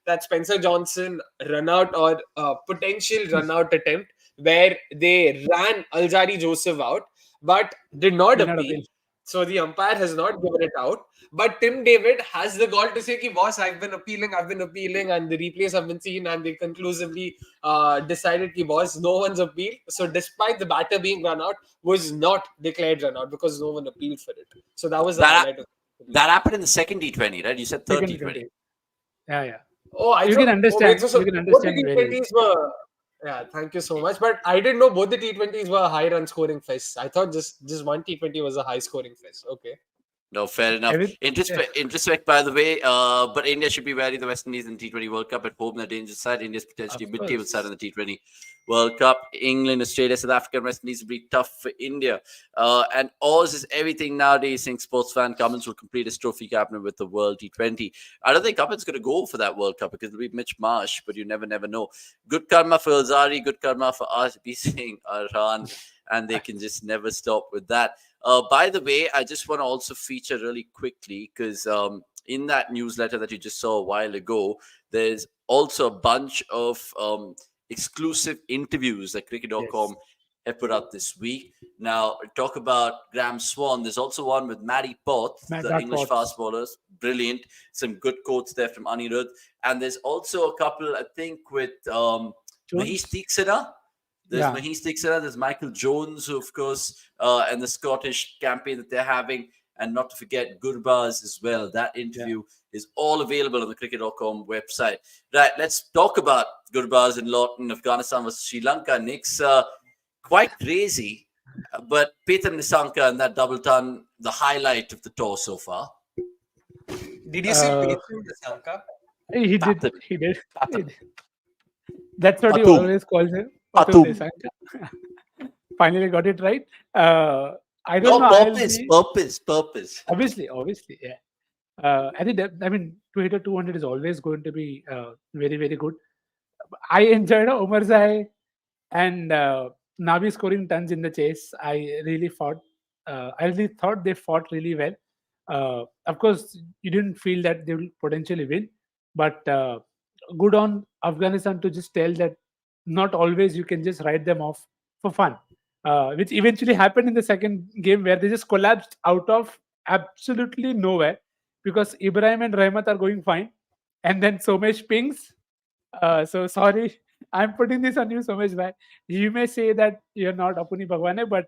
that Spencer Johnson run out, or potential run out attempt, where they ran Alzari Joseph out, but did not appeal. So the umpire has not given it out. But Tim David has the gall to say, ki, boss, I've been appealing, and the replays have been seen, and they conclusively decided, ki, boss, no one's appealed. So despite the batter being run out, was not declared run out because no one appealed for it. So that was the highlight of it. That happened in the second T20, right? You said third T20. Yeah. Oh, you can understand. You can understand both the T20s were. Yeah, thank you so much. But I didn't know both the T20s were high run scoring fests. I thought just one T20 was a high scoring fest. Okay. No, fair enough. Introspect, by the way. But India should be wary of the West Indies in the T20 World Cup at home. They're dangerous side. India's potentially mid-table side in the T20 World Cup. England, Australia, South Africa, and West Indies will be tough for India. And AUS is everything nowadays. Saying sports fan Cummins will complete his trophy cabinet with the World T20. I don't think Cummins going to go for that World Cup because it'll be Mitch Marsh, but you never know. Good karma for Alzari, good karma for RB Singh, Arhan, and they can just never stop with that. By the way, I just want to also feature really quickly, because in that newsletter that you just saw a while ago, there's also a bunch of exclusive interviews that cricket.com have put out this week. Now, talk about Graham Swan. There's also one with Matty Potts, the English fast bowlers. Brilliant. Some good quotes there from Anirudh. And there's also a couple, I think, with Mahesh Theeksana. There's Mahesh Theeksana, there's Michael Jones, of course, and the Scottish campaign that they're having. And not to forget Gurbaz as well. That interview is all available on the cricket.com website. Right, let's talk about Gurbaz and Lawton, Afghanistan versus Sri Lanka. Nick's quite crazy. But Pathum Nissanka and that double ton, the highlight of the tour so far. Did you say Pathum Nissanka? He did. That's what he Pathum. always calls him. Pathum Pathum. Nissanka. Finally got it right. I don't No, know. I'll purpose, be purpose. obviously, yeah. I think that, I mean, to hit a 200 is always going to be very, very good. I enjoyed Omar Zai and Navi scoring tons in the chase. I really thought they fought really well. Of course, you didn't feel that they will potentially win, but good on Afghanistan to just tell that not always you can just write them off for fun, which eventually happened in the second game where they just collapsed out of absolutely nowhere because Ibrahim and Rahmat are going fine, and then Somesh pings. So sorry, I'm putting this on you, Somesh bhai. You may say that you're not Apuni Bhagwane, but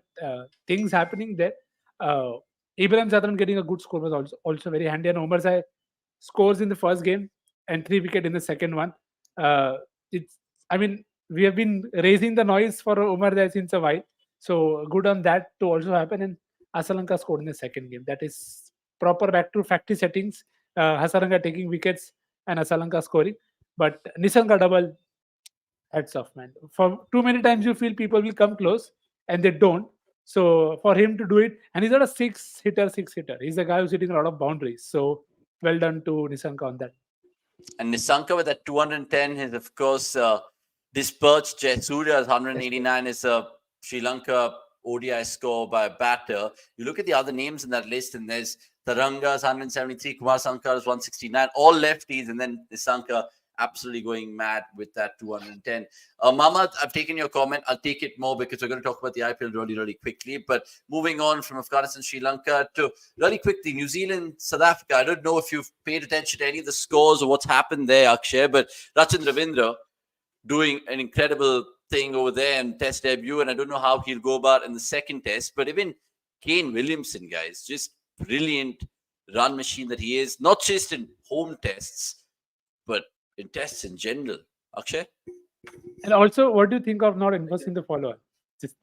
things happening there. Uh, Ibrahim Zadran getting a good score was also very handy, and Omar Zai scores in the first game and 3 wicket in the second one. It's, I mean, we have been raising the noise for Omar Zai since a while, so good on that to also happen. And Asalanka scored in the second game. That is proper back to factory settings. Hasalanka taking wickets and Asalanka scoring. But Nissanka double, hats off, man. For too many times you feel people will come close and they don't. So for him to do it, and he's not a six hitter. He's a guy who's hitting a lot of boundaries. So well done to Nissanka on that. And Nissanka with that 210 is, of course, dispatched Jayasuriya's 189 is a Sri Lanka ODI score by a batter. You look at the other names in that list, and there's Taranga's 173, Kumar Sankar's 169, all lefties, and then Nissanka absolutely going mad with that 210. Mama, I've taken your comment. I'll take it more because we're going to talk about the IPL really, really quickly. But moving on from Afghanistan, Sri Lanka to really quickly, New Zealand, South Africa. I don't know if you've paid attention to any of the scores or what's happened there, Akshay, but Rachin Ravindra doing an incredible thing over there in test debut. And I don't know how he'll go about in the second test. But even Kane Williamson, guys, just brilliant run machine that he is, not just in home tests, but in tests in general. Akshay? And also, what do you think of not enforcing the follower? Just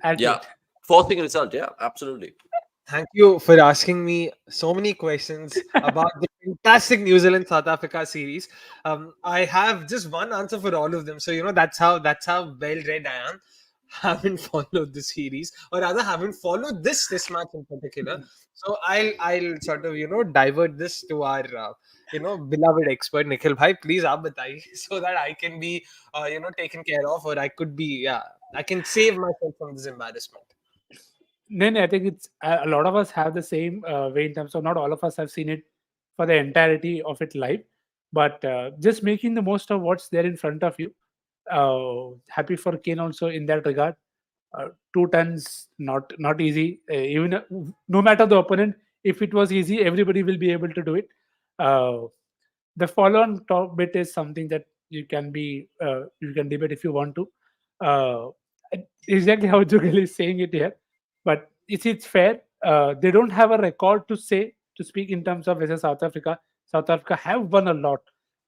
add to Yeah. it. Forcing a result. Yeah, absolutely. Thank you for asking me so many questions about the fantastic New Zealand South Africa series. I have just one answer for all of them. So that's how well read I am. Haven't followed the series, or rather, haven't followed this match in particular. So I'll sort of divert this to our beloved expert Nikhil bhai. Please, aap bataiye so that I can be taken care of, or I could be I can save myself from this embarrassment. Then I think it's a lot of us have the same way in terms of not all of us have seen it for the entirety of it live, but just making the most of what's there in front of you. Happy for Kane also in that regard. 2 tons, not easy. Even no matter the opponent, if it was easy, everybody will be able to do it. Uh, the follow-on top bit is something that you can debate if you want to. Uh, exactly how Jugal is saying it here, but it's fair. They don't have a record to speak in terms of versus South Africa. South Africa have won a lot,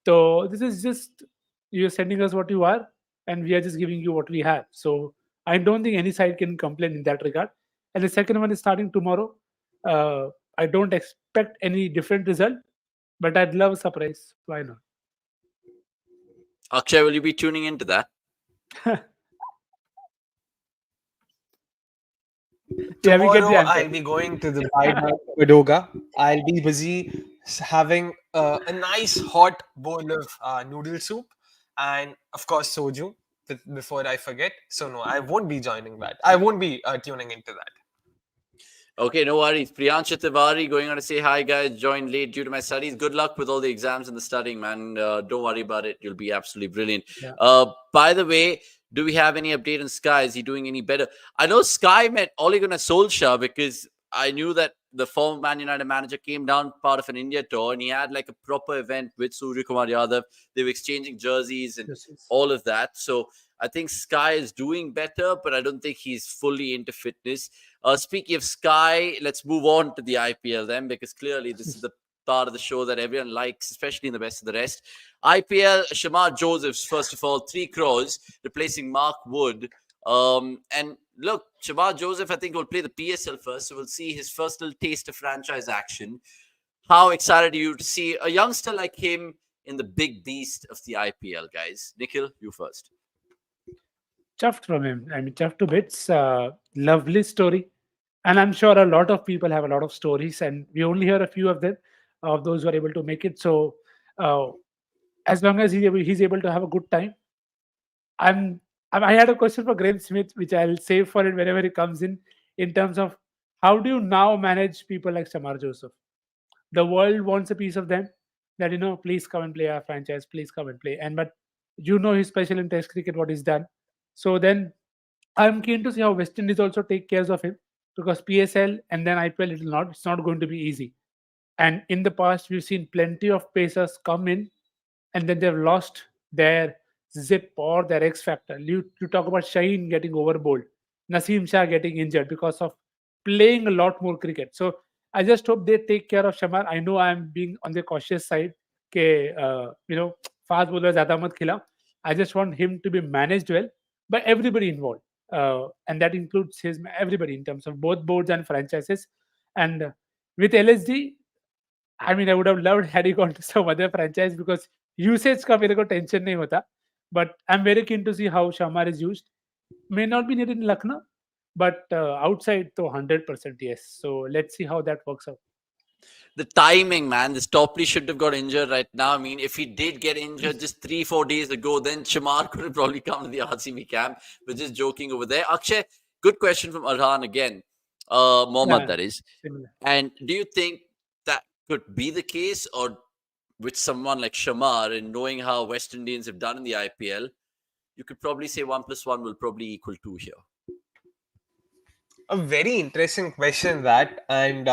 so this is just you're sending us what you are, and we are just giving you what we have. So I don't think any side can complain in that regard. And the second one is starting tomorrow. I don't expect any different result, but I'd love a surprise. Why not? Akshay, will you be tuning into that? Tomorrow I'll be going to the Padoga. I'll be busy having a nice hot bowl of noodle soup and of course soju before I forget. So no, I won't be joining that. I won't be tuning into that. Okay, no worries. Priyansha Tiwari going on to say, hi guys, joined late due to my studies. Good luck with all the exams and the studying, man. Don't worry about it. You'll be absolutely brilliant. Yeah. By the way, do we have any update on Sky? Is he doing any better? I know Sky met Ole Gunnar Solskjaer because I knew that the former Man United manager came down part of an India tour and he had like a proper event with Surya Kumar Yadav. They were exchanging jerseys and all of that. So I think Sky is doing better, but I don't think he's fully into fitness. Speaking of Sky, let's move on to the IPL then, because clearly this is the part of the show that everyone likes, especially in the best of the rest. IPL, Shamar Josephs, first of all, 3 crores, replacing Mark Wood. And look, Shamar Joseph, I think, will play the PSL first, so we'll see his first little taste of franchise action. How excited are you to see a youngster like him in the big beast of the IPL, guys? Nikhil, you first. Chuffed from him. I mean, chuffed to bits. Lovely story. And I'm sure a lot of people have a lot of stories, and we only hear a few of them, of those who are able to make it. So, uh, as long as he's able to have a good time, I'm, I had a question for Graham Smith, which I'll save for it whenever he comes in terms of how do you now manage people like Shamar Joseph? The world wants a piece of them that, please come and play our franchise, please come and play. And but he's special in Test cricket, what he's done. So then I'm keen to see how West Indies also take care of him, because PSL and then IPL, it's not going to be easy. And in the past, we've seen plenty of pacers come in and then they've lost their zip or their X factor. You talk about Shaheen getting overbowled, Naseem Shah getting injured because of playing a lot more cricket. So I just hope they take care of Shamar. I know I'm being on the cautious side. Ke, fast bowler zyada mat khila. I just want him to be managed well by everybody involved, and that includes his everybody in terms of both boards and franchises. And with LSD, I mean, I would have loved had he gone to some other franchise, because usage का मेरे को tension नहीं होता. But I'm very keen to see how Shamar is used. May not be needed in Lucknow, but outside, to 100% yes. So let's see how that works out. The timing, man. This Topley should have got injured right now. I mean, if he did get injured just 3-4 days ago, then Chamar could have probably come to the RCB camp. We're just joking over there. Akshay, good question from Arhan again. Mohammad, Yeah, that is. similar. And do you think that could be the case, or with someone like Shamar, and knowing how West Indians have done in the IPL, you could probably say 1+1 will probably equal 2 here? A very interesting question, that. And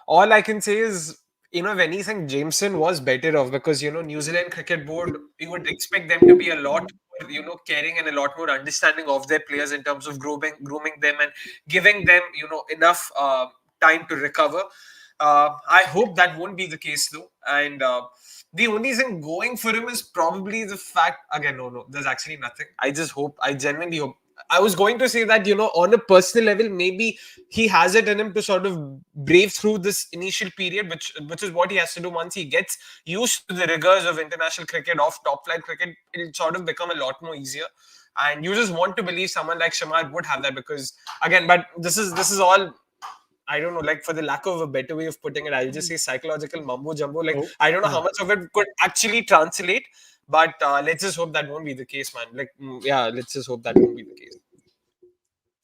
all I can say is, if anything, Jameson was better off, because, New Zealand Cricket Board, you would expect them to be a lot more, caring and a lot more understanding of their players in terms of grooming them and giving them, enough time to recover. I hope that won't be the case, though. And the only thing going for him is probably the fact, again, no, there's actually nothing. I genuinely hope. I was going to say that, on a personal level, maybe he has it in him to sort of brave through this initial period, which is what he has to do. Once he gets used to the rigors of international cricket, of top flight cricket, it'll sort of become a lot more easier. And you just want to believe someone like Shamar would have that, because, again, but this is all, I don't know, like, for the lack of a better way of putting it, I'll just say psychological mumbo jumbo. Like, Oh, I don't know how much of it could actually translate, but let's just hope that won't be the case, man. Like, yeah, let's just hope that won't be the case.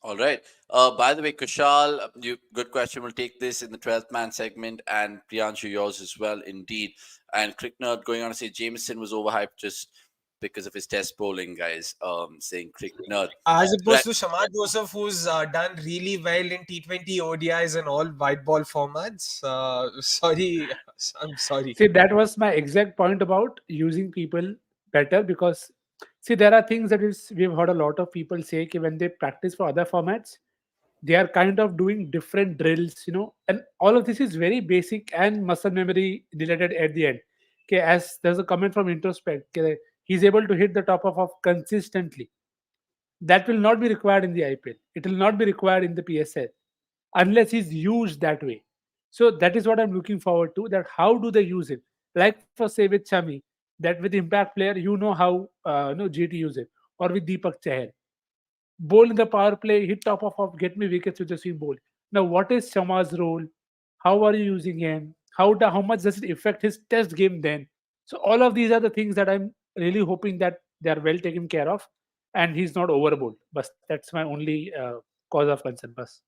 All right. By the way, Kushal, good question. We'll take this in the 12th man segment, and Priyanshu, yours as well, indeed. And Cricknerd going on to say Jameson was overhyped just because of his test bowling, guys. Saying Cricknerd. As Right. opposed to Shamar Joseph, who's done really well in T20 ODIs and all white ball formats. Sorry, I'm sorry. see, that was my exact point about using people better, because see, there are things that we've heard a lot of people say कि when they practice for other formats, they are kind of doing different drills, and all of this is very basic and muscle memory related at the end. Okay, as there's a comment from Introspect, okay, he's able to hit the top of consistently. That will not be required in the IPL. It will not be required in the PSL unless he's used that way. So that is what I'm looking forward to. That how do they use it? Like for say with Chami, that with Impact player, how GT use it, or with Deepak Chahal, bowl in the power play, hit top of off, get me wickets with the swing bowl. Now, what is Shama's role? How are you using him? How much does it affect his test game then? So all of these are the things that I'm really hoping that they are well taken care of, and he's not overboard. But that's my only cause of concern. Bas.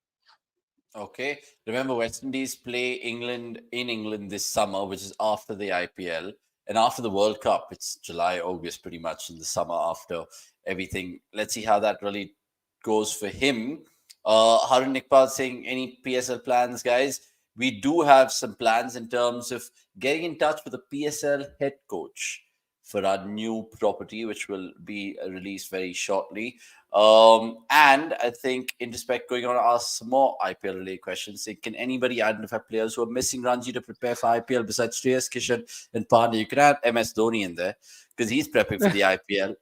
Okay. Remember, West Indies play England in England this summer, which is after the IPL and after the World Cup. It's July, August, pretty much in the summer after everything. Let's see how that really goes for him. Harun Nikpal saying, any PSL plans, guys? We do have some plans in terms of getting in touch with the PSL head coach for our new property, which will be released very shortly. And I think Introspect going on to ask some more IPL related questions. Saying, can anybody identify players who are missing Ranji to prepare for IPL besides Shreyas, Kishan, and Pandey? You can add MS Dhoni in there because he's prepping for the IPL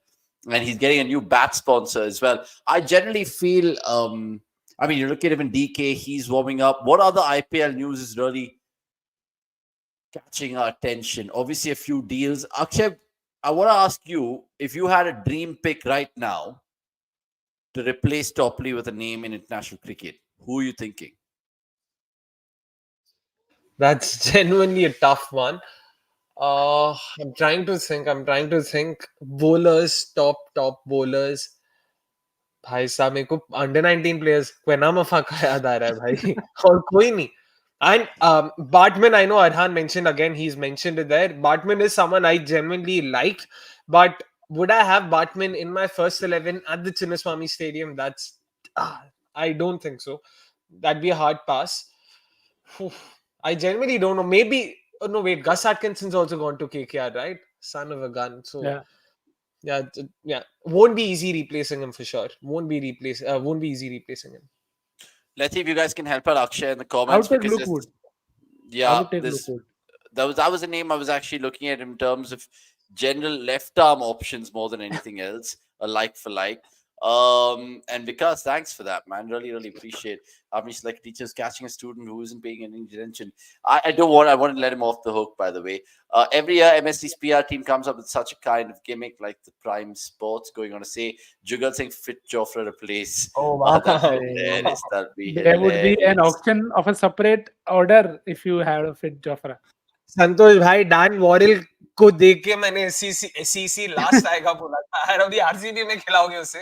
and he's getting a new bat sponsor as well. I generally feel, I mean, you look at him in DK, he's warming up. What other IPL news is really catching our attention. Obviously, a few deals. Akshay, I want to ask you if you had a dream pick right now to replace Topley with a name in international cricket, who are you thinking? That's genuinely a tough one. I'm trying to think. I'm trying to think. Bowlers, top bowlers. भाई साहब मेरे को under 19 players Kwena मफा का याद आ रहा है भाई और कोई नहीं and Bartman, I know Arhan mentioned again, he's mentioned it there. Bartman is someone I genuinely liked, but would I have Bartman in my first 11 at the Chinnaswamy Stadium? I don't think so. That'd be a hard pass. Phew. I genuinely don't know. Maybe, oh no, wait, Gus Atkinson's also gone to KKR, right? Son of a gun. So, Yeah. yeah, won't be easy replacing him for sure. Won't be easy replacing him. Let's see if you guys can help out Akshay in the I comments would take because Luke this, Wood. I yeah, would take Luke this Wood. that was a name I was actually looking at in terms of general left arm options more than anything else, a like for like. And because thanks for that, man. Really, really appreciate. I mean, it's like teachers catching a student who isn't paying any attention. I want to let him off the hook, by the way. Every year, MSD's PR team comes up with such a kind of gimmick like the Prime Sports going on to say, Jugal Singh fit Jofra replace. Oh, wow. That'd be Hey, hilarious. That'd be there would be an hilarious. auction of a separate order if you had a fit Jofra. संतोष भाई Dan Worrell को देख के मैंने SCC last आएगा बोला था यार अभी आरसीबी में खिलाओगे उसे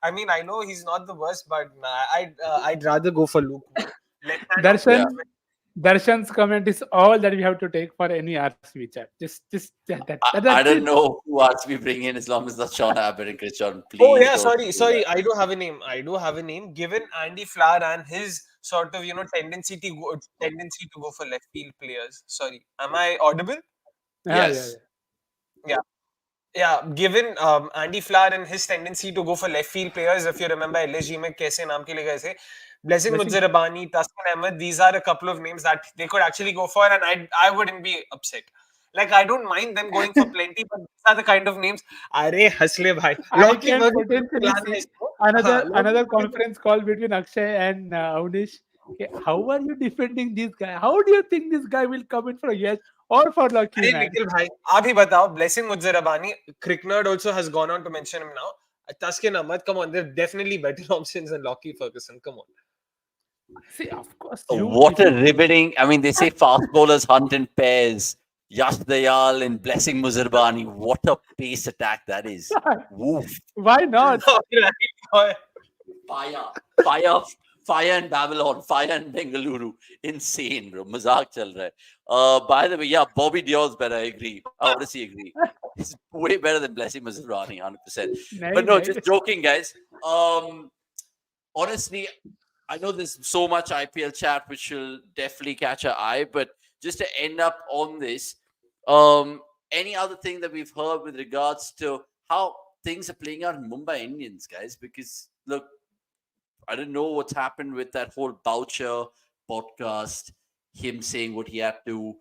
I mean I know he is not the worst but I'd rather go for Luke Wood. Left hand Darshan, Yeah. Darshan's comment is all that we have to take for any RCB chat. Just I that's don't it. know who else we bring in as long as that's Sean Abbott and Chris John. Please. Oh yeah, don't do sorry. that. I do have a name. Given Andy Flower and his sort of tendency to go for left field players. Sorry, am I audible? Yeah, Yes. Yeah. Yeah, given Andy Flower and his tendency to go for left field players, if you remember LSG में कैसे नाम के लिए गए थे, Blessing Blessing. Mujirabani, Taskin Ahmed, these are a couple of names that they could actually go for, and I wouldn't be upset. Like I don't mind them going for plenty, but these are the kind of names. अरे हंसले भाई, I Loki can Murray potentially खिलाना है see इसको. another Loki conference call between Akshay and Avnish. Okay, how are you defending this guy? How do you think this guy will come in for a yes or for lucky, अरे man? Nikhil भाई आप ही बताओ Blessing Mujirabani, Cricknerd also has gone on to mention him now. Taskin Ahmed, come on, they're definitely better options than Lockie Ferguson. Come on. See, of course, What a riveting. I mean, they say fast bowlers hunt in pairs. Yash Dayal and Blessing Muzirbani. What a pace attack that is. Woof. Why not? Fire. Fire. Fire in Babylon. Fire in Bengaluru. Insane, bro. Mazak chal raha hai. By the way, yeah, Bobby Diol's better. I agree. I honestly agree. He's way better than Blessing Muzirbani, 100%. But no, just joking, guys. Honestly, I know there's so much IPL chat which will definitely catch our eye, but just to end up on this, any other thing that we've heard with regards to how things are playing out in Mumbai Indians, guys? Because look, I don't know what's happened with that whole Boucher podcast, him saying what he had to.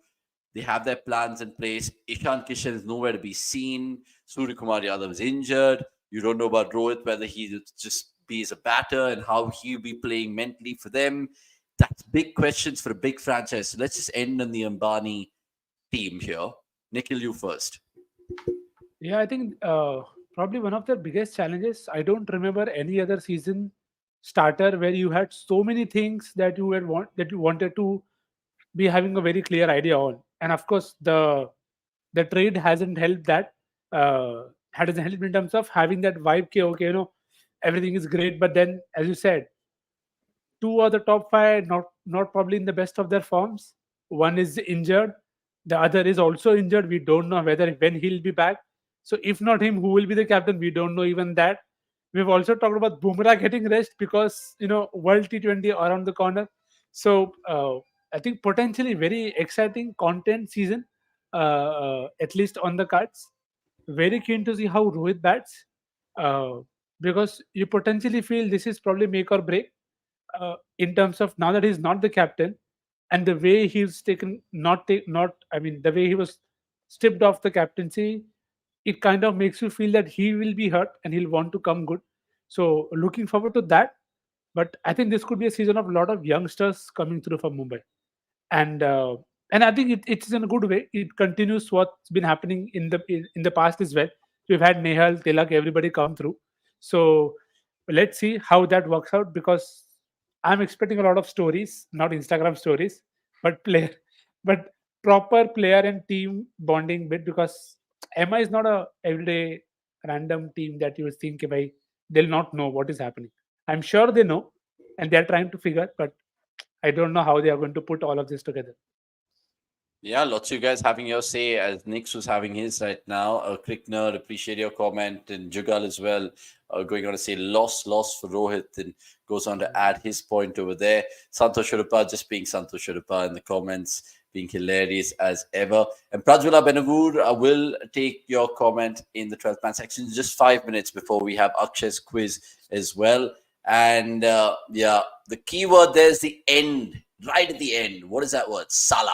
They have their plans in place. Ishan Kishan is nowhere to be seen. Surya Kumar Yadav is injured. You don't know about Rohit, whether he just be as a batter and how he'll be playing mentally for them. That's big questions for a big franchise. So let's just end on the Ambani team here. Nikhil, you first. Yeah, I think probably one of the biggest challenges. I don't remember any other season starter where you had so many things that you wanted to be having a very clear idea on. And of course, the trade hasn't helped that. Hasn't helped in terms of having that vibe. Okay, everything is great, but then, as you said, two of the top five not probably in the best of their forms. One is injured, the other is also injured. We don't know whether when he'll be back. So if not him, who will be the captain? We don't know even that. We've also talked about Bumrah getting rest because World T20 around the corner. So I think potentially very exciting content season, at least on the cards. Very keen to see how Rohit bats, uh, because you potentially feel this is probably make or break, in terms of now that he's not the captain and the way he's taken not I mean the way he was stripped off the captaincy, it kind of makes you feel that he will be hurt and he'll want to come good. So looking forward to that. But I think this could be a season of a lot of youngsters coming through from Mumbai. And and I think it's in a good way. It continues what's been happening in the past as well. We've had Nehal, Tilak, everybody come through. So let's see how that works out, because I'm expecting a lot of stories, not Instagram stories, but player, but proper player and team bonding bit, because Emma is not a everyday random team that you would think by they'll not know what is happening. I'm sure they know, and they're trying to figure, but I don't know how they are going to put all of this together. Yeah, lots of you guys having your say, as Nix was having his right now. Crick Nerd, appreciate your comment, and Jugal as well, going on to say loss for Rohit, and goes on to add his point over there. Santosh Shurupa just being Santosh Shurupa in the comments, being hilarious as ever. And Prajwala Benavur will take your comment in the 12th man section just 5 minutes before we have Akshay's quiz as well. And yeah, the keyword there's the end, right at the end. What is that word? Salah.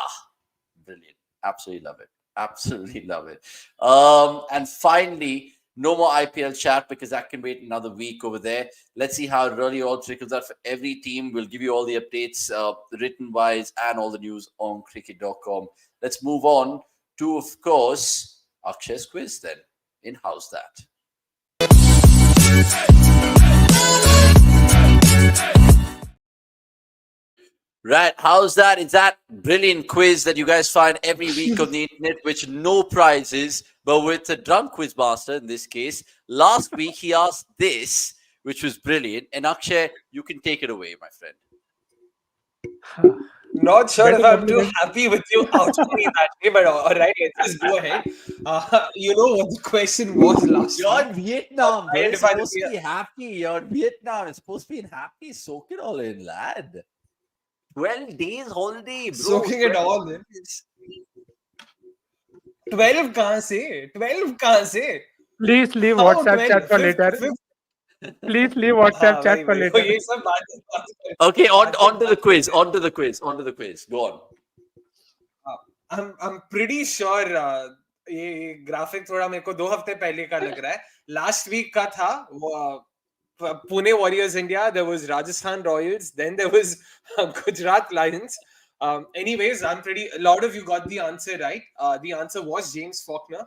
Brilliant. Absolutely love it. Absolutely love it. And finally, no more IPL chat because that can wait another week over there. Let's see how it really all trickles out for every team. We'll give you all the updates, written wise, and all the news on cricket.com. Let's move on to, of course, Akshay's quiz then in Howzzat. Right, how's that? It's that brilliant quiz that you guys find every week on the internet, which no prizes, but with a drunk quiz master in this case. Last week he asked this, which was brilliant. And Akshay, you can take it away, my friend. Not sure Better if I'm too compliment. happy with you outing me that way, but all right, let's just go ahead. You know what the question was last You're week? in Vietnam, bro. You're Identify the supposed to player. be happy. You're in Vietnam. It's supposed to be happy. Soak it all in, lad. 12 days holiday, bro. Soaking it 12 all in. days. 12 कहाँ से? 12 कहाँ से? Please leave How WhatsApp 12? chat for Fifth, later. fifth. Please leave WhatsApp हाँ chat भाई for भाई वो later. ये सब बात Okay, on to the quiz. On to the quiz. Go on. I'm pretty sure ये ग्राफिक थोड़ा मेरे को 2 हफ्ते पहले का लग रहा है. Last week का था वो Pune Warriors India, there was Rajasthan Royals, then there was Gujarat Lions. Anyways, a lot of you got the answer right. The answer was James Faulkner.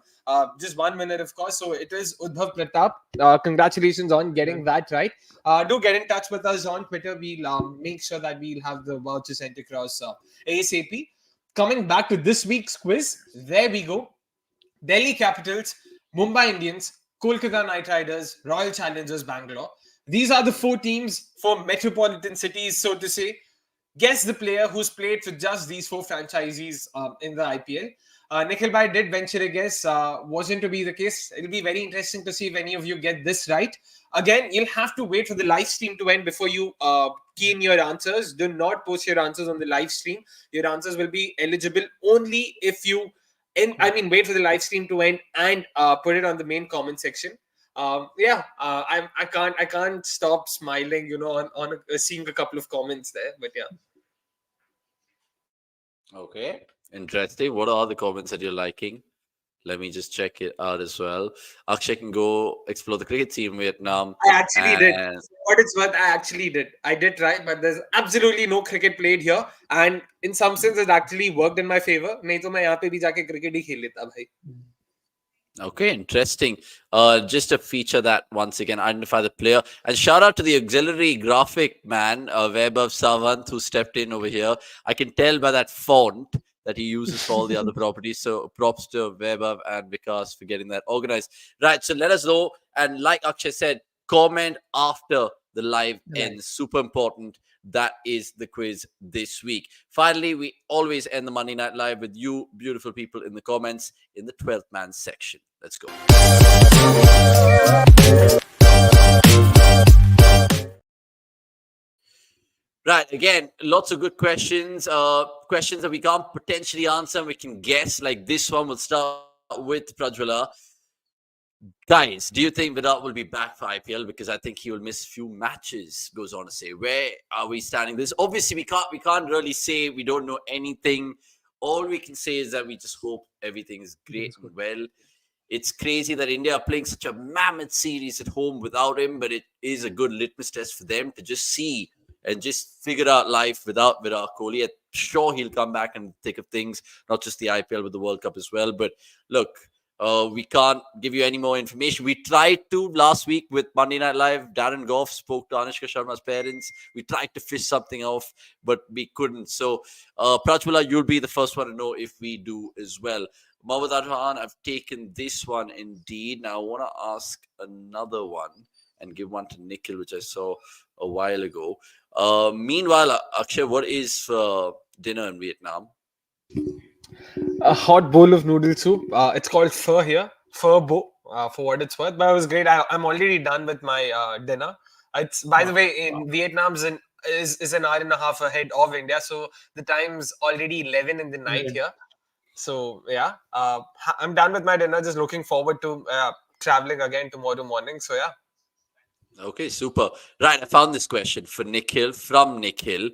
Just 1 minute, of course. So it is Udbhav Pratap. Congratulations on getting that right. Do get in touch with us on Twitter. We'll make sure that we'll have the voucher sent across ASAP. Coming back to this week's quiz, there we go. Delhi Capitals, Mumbai Indians, Kolkata Knight Riders, Royal Challengers Bangalore. These are the 4 teams for metropolitan cities, so to say. Guess the player who's played for just these 4 franchises in the IPL. Nikhil Bhai did venture a guess. Wasn't to be the case. It'll be very interesting to see if any of you get this right. Again, you'll have to wait for the live stream to end before you key in your answers. Do not post your answers on the live stream. Your answers will be eligible only if you wait for the live stream to end and put it on the main comment section. I can't stop smiling, on seeing a couple of comments there. But yeah. Okay, interesting. What are the comments that you're liking? Let me just check it out as well. Akshay can go explore the cricket team in Vietnam. I actually did. What it's worth, I actually did. I did try, but there's absolutely no cricket played here. And in some sense, it actually worked in my favor. नहीं तो मैं यहाँ पे भी जाके cricket ही खेल लेता भाई. Okay, interesting. Just to feature that once again, identify the player. And shout out to the auxiliary graphic man, Vaibhav Savant, who stepped in over here. I can tell by that font that he uses for all the other properties. So props to Vaibhav and Vikas for getting that organized. Right, so let us know. And like Akshay said, comment after the live ends. Super important. That is the quiz this week. Finally, we always end the Monday Night Live with you beautiful people in the comments in the 12th man section. Let's go. Right, again, lots of good questions. Questions that we can't potentially answer and we can guess. Like this one, we'll start with Prajwala. Guys, do you think Virat will be back for IPL? Because I think he will miss a few matches, goes on to say. Where are we standing? This obviously we can't really say. We don't know anything. All we can say is that we just hope everything is great and well. It's crazy that India are playing such a mammoth series at home without him, but it is a good litmus test for them to just see and just figure out life without Virat Kohli. sure he'll come back and thick of things, not just the IPL, but the World Cup as well. But look, we can't give you any more information. We tried to last week with Monday Night Live. Darren Goff spoke to Anushka Sharma's parents. We tried to fish something off, but we couldn't. So, Prajwala, you'll be the first one to know if we do as well. Mohammad Arhan, I've taken this one indeed. Now, I want to ask another one and give one to Nikhil, which I saw a while ago. Meanwhile, Akshay, what is for dinner in Vietnam? A hot bowl of noodle soup. It's called pho here, pho bo, for what it's worth. But it was great. I'm already done with my dinner. It's by the way, in Vietnam's is an hour and a half ahead of India, so the time's already 11 in the night here. So yeah, I'm done with my dinner. Just looking forward to traveling again tomorrow morning. So yeah. Okay, super. Right, I found this question for Nikhil from Nikhil.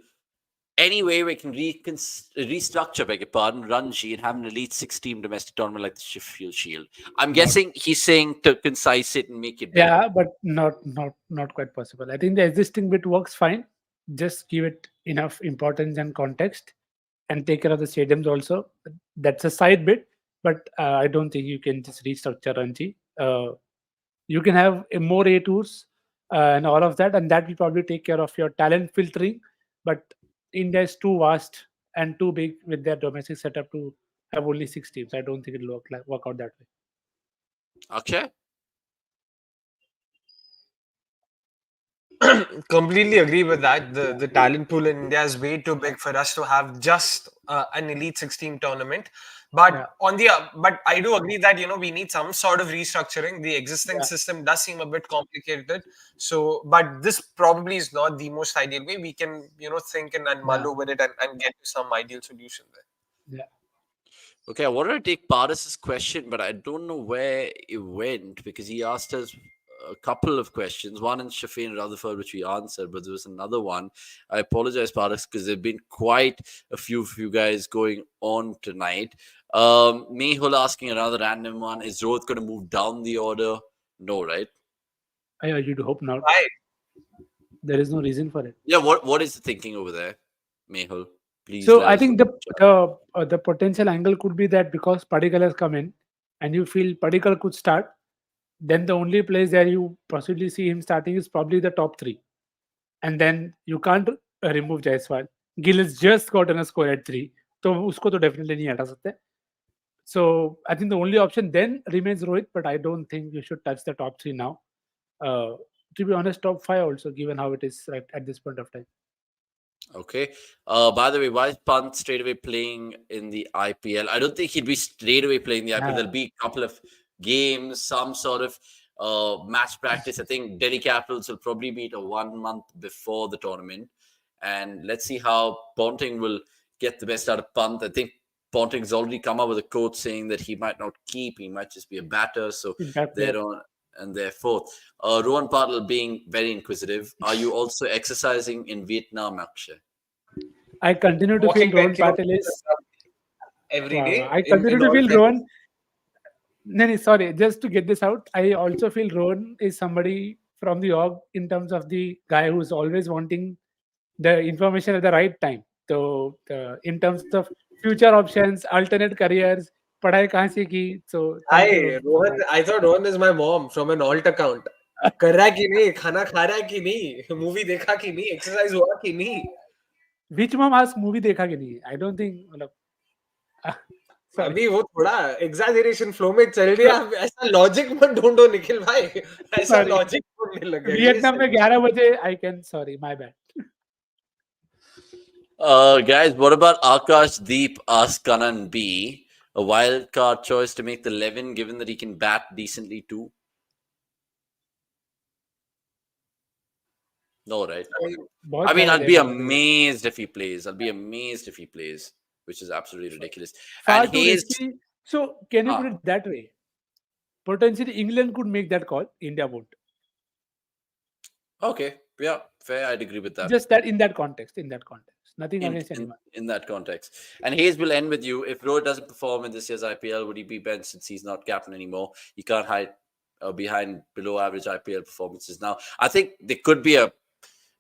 Any way we can restructure, beg your pardon, Ranji and have an Elite 6-team domestic tournament like the Sheffield Shield? I'm guessing he's saying to concise it and make it better. Yeah, but not quite possible. I think the existing bit works fine. Just give it enough importance and context, and take care of the stadiums also. That's a side bit, but I don't think you can just restructure Ranji. You can have more A tours and all of that, and that will probably take care of your talent filtering. But India is too vast and too big with their domestic setup to have only 6 teams. I don't think it'll work out that way. Akshay? Completely agree with that. The talent pool in India is way too big for us to have just an Elite 16 tournament. But but I do agree that we need some sort of restructuring. The existing system does seem a bit complicated. So, but this probably is not the most ideal way. We can think and mull over it and get to some ideal solution there. Yeah. Okay, I wanted to take Paris's question, but I don't know where it went because he asked us a couple of questions. One in Shafin Rutherford, which we answered, but there was another one. I apologize, Paris, because there have been quite a few of you guys going on tonight. Mehul asking another random one. Is Rohit going to move down the order? No, right? I urge you to hope not. Why? There is no reason for it. Yeah, what is the thinking over there, Mehul? Please. So I think the potential angle could be that because Padikkal has come in, and you feel Padikkal could start, then the only place that you possibly see him starting is probably the top 3, and then you can't remove Jaiswal. Gill has just gotten a score at 3, so usko to definitely nahi hata sakte. So I think the only option then remains Rohit, but I don't think you should touch the top 3 now. To be honest, top 5 also, given how it is at this point of time. Okay. By the way, why is Pant straight away playing in the IPL? I don't think he'd be straight away playing the IPL. There'll be a couple of games, some sort of match practice. I think Delhi Capitals will probably meet 1 month before the tournament. And let's see how Ponting will get the best out of Pant. I think Ponting's already come up with a quote saying that he might not keep, he might just be a batter. So they're on. And therefore, Rohan Patel being very inquisitive. Are you also exercising in Vietnam, Akshay? I continue to feel Rohan Patel is every day. I continue to feel Rohan. No, sorry. Just to get this out, I also feel Rohan is somebody from the org in terms of the guy who's always wanting the information at the right time. So, in terms of future options, alternate careers, पढ़ाई कहाँ से की? So Hi, Rohan. I thought Rohan is my mom from an alt account. कर रहा है कि नहीं, खाना खा रहा है कि नहीं, मूवी देखा कि नहीं, एक्सरसाइज हुआ कि नहीं. Which mom ask मूवी देखा कि नहीं? I don't think मतलब अभी वो थोड़ा एग्जैजरेशन फ्लो में चल रही है. ऐसा लॉजिक मत ढूंढो निखिल भाई. ऐसा लॉजिक ढूंढने लगे. वियतनाम में 11 बजे. I can sorry, my bad. Guys, what about Akash Deep ask Kanan B? A wild card choice to make the 11, given that he can bat decently too? No, right? I mean, I'll be amazed if he plays. Which is absolutely ridiculous. And so, can you put it that way? Potentially, England could make that call. India won't. Okay. Yeah, fair. I'd agree with that. Just that in that context. Nothing against anyone. In that context. And Hayes will end with you. If Rohit doesn't perform in this year's IPL, would he be benched since he's not captain anymore? He can't hide behind below average IPL performances now. I think there could be a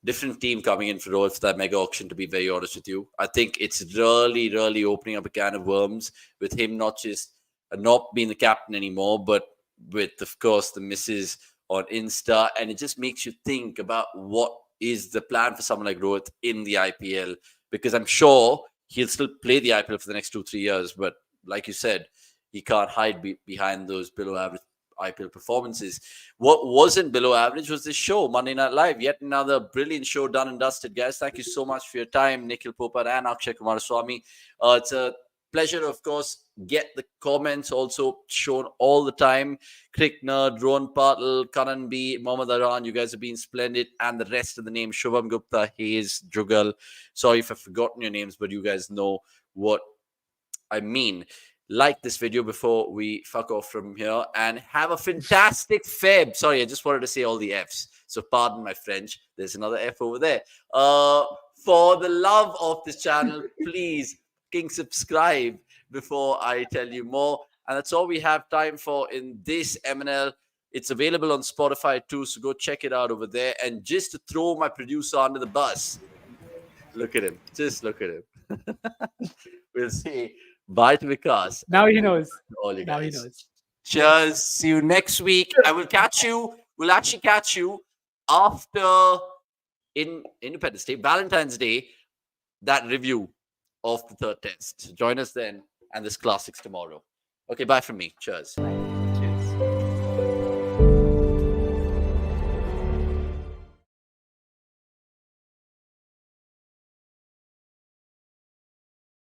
different team coming in for Rahul for that mega auction, to be very honest with you. I think it's really, really opening up a can of worms with him not just not being the captain anymore, but with, of course, the misses on Insta. And it just makes you think about what is the plan for someone like Rohit in the IPL, because I'm sure he'll still play the IPL for the next 2-3 years. But like you said, he can't hide behind those below average IPL performances. What wasn't below average was this show, Monday Night Live. Yet another brilliant show, done and dusted, guys. Thank you so much for your time, Nikhil Popar and Akshay Kumaraswamy. It's a pleasure, of course. Get the comments also shown all the time. Crick Nerd, Rohan Patil, Karan B, Mohammad Aran, you guys have been splendid. And the rest of the names, Shubham Gupta, Hayes, Jugal. Sorry if I've forgotten your names, but you guys know what I mean. Like this video before we fuck off from here, and have a fantastic Feb. Sorry, I just wanted to say all the F's, so pardon my French. There's another F over there. For the love of this channel, please subscribe before I tell you more. And that's all we have time for in this MNL. It's available on Spotify too, so go check it out over there. And just to throw my producer under the bus, look at him. Just look at him. We'll see. Bye to Vikas. Now he knows. All you Now he guys. knows. Cheers. See you next week. I will catch you. We'll actually catch you after in Independence Day, Valentine's Day, that review of the third test. Join us then, and this classics tomorrow. Okay, bye from me. Cheers.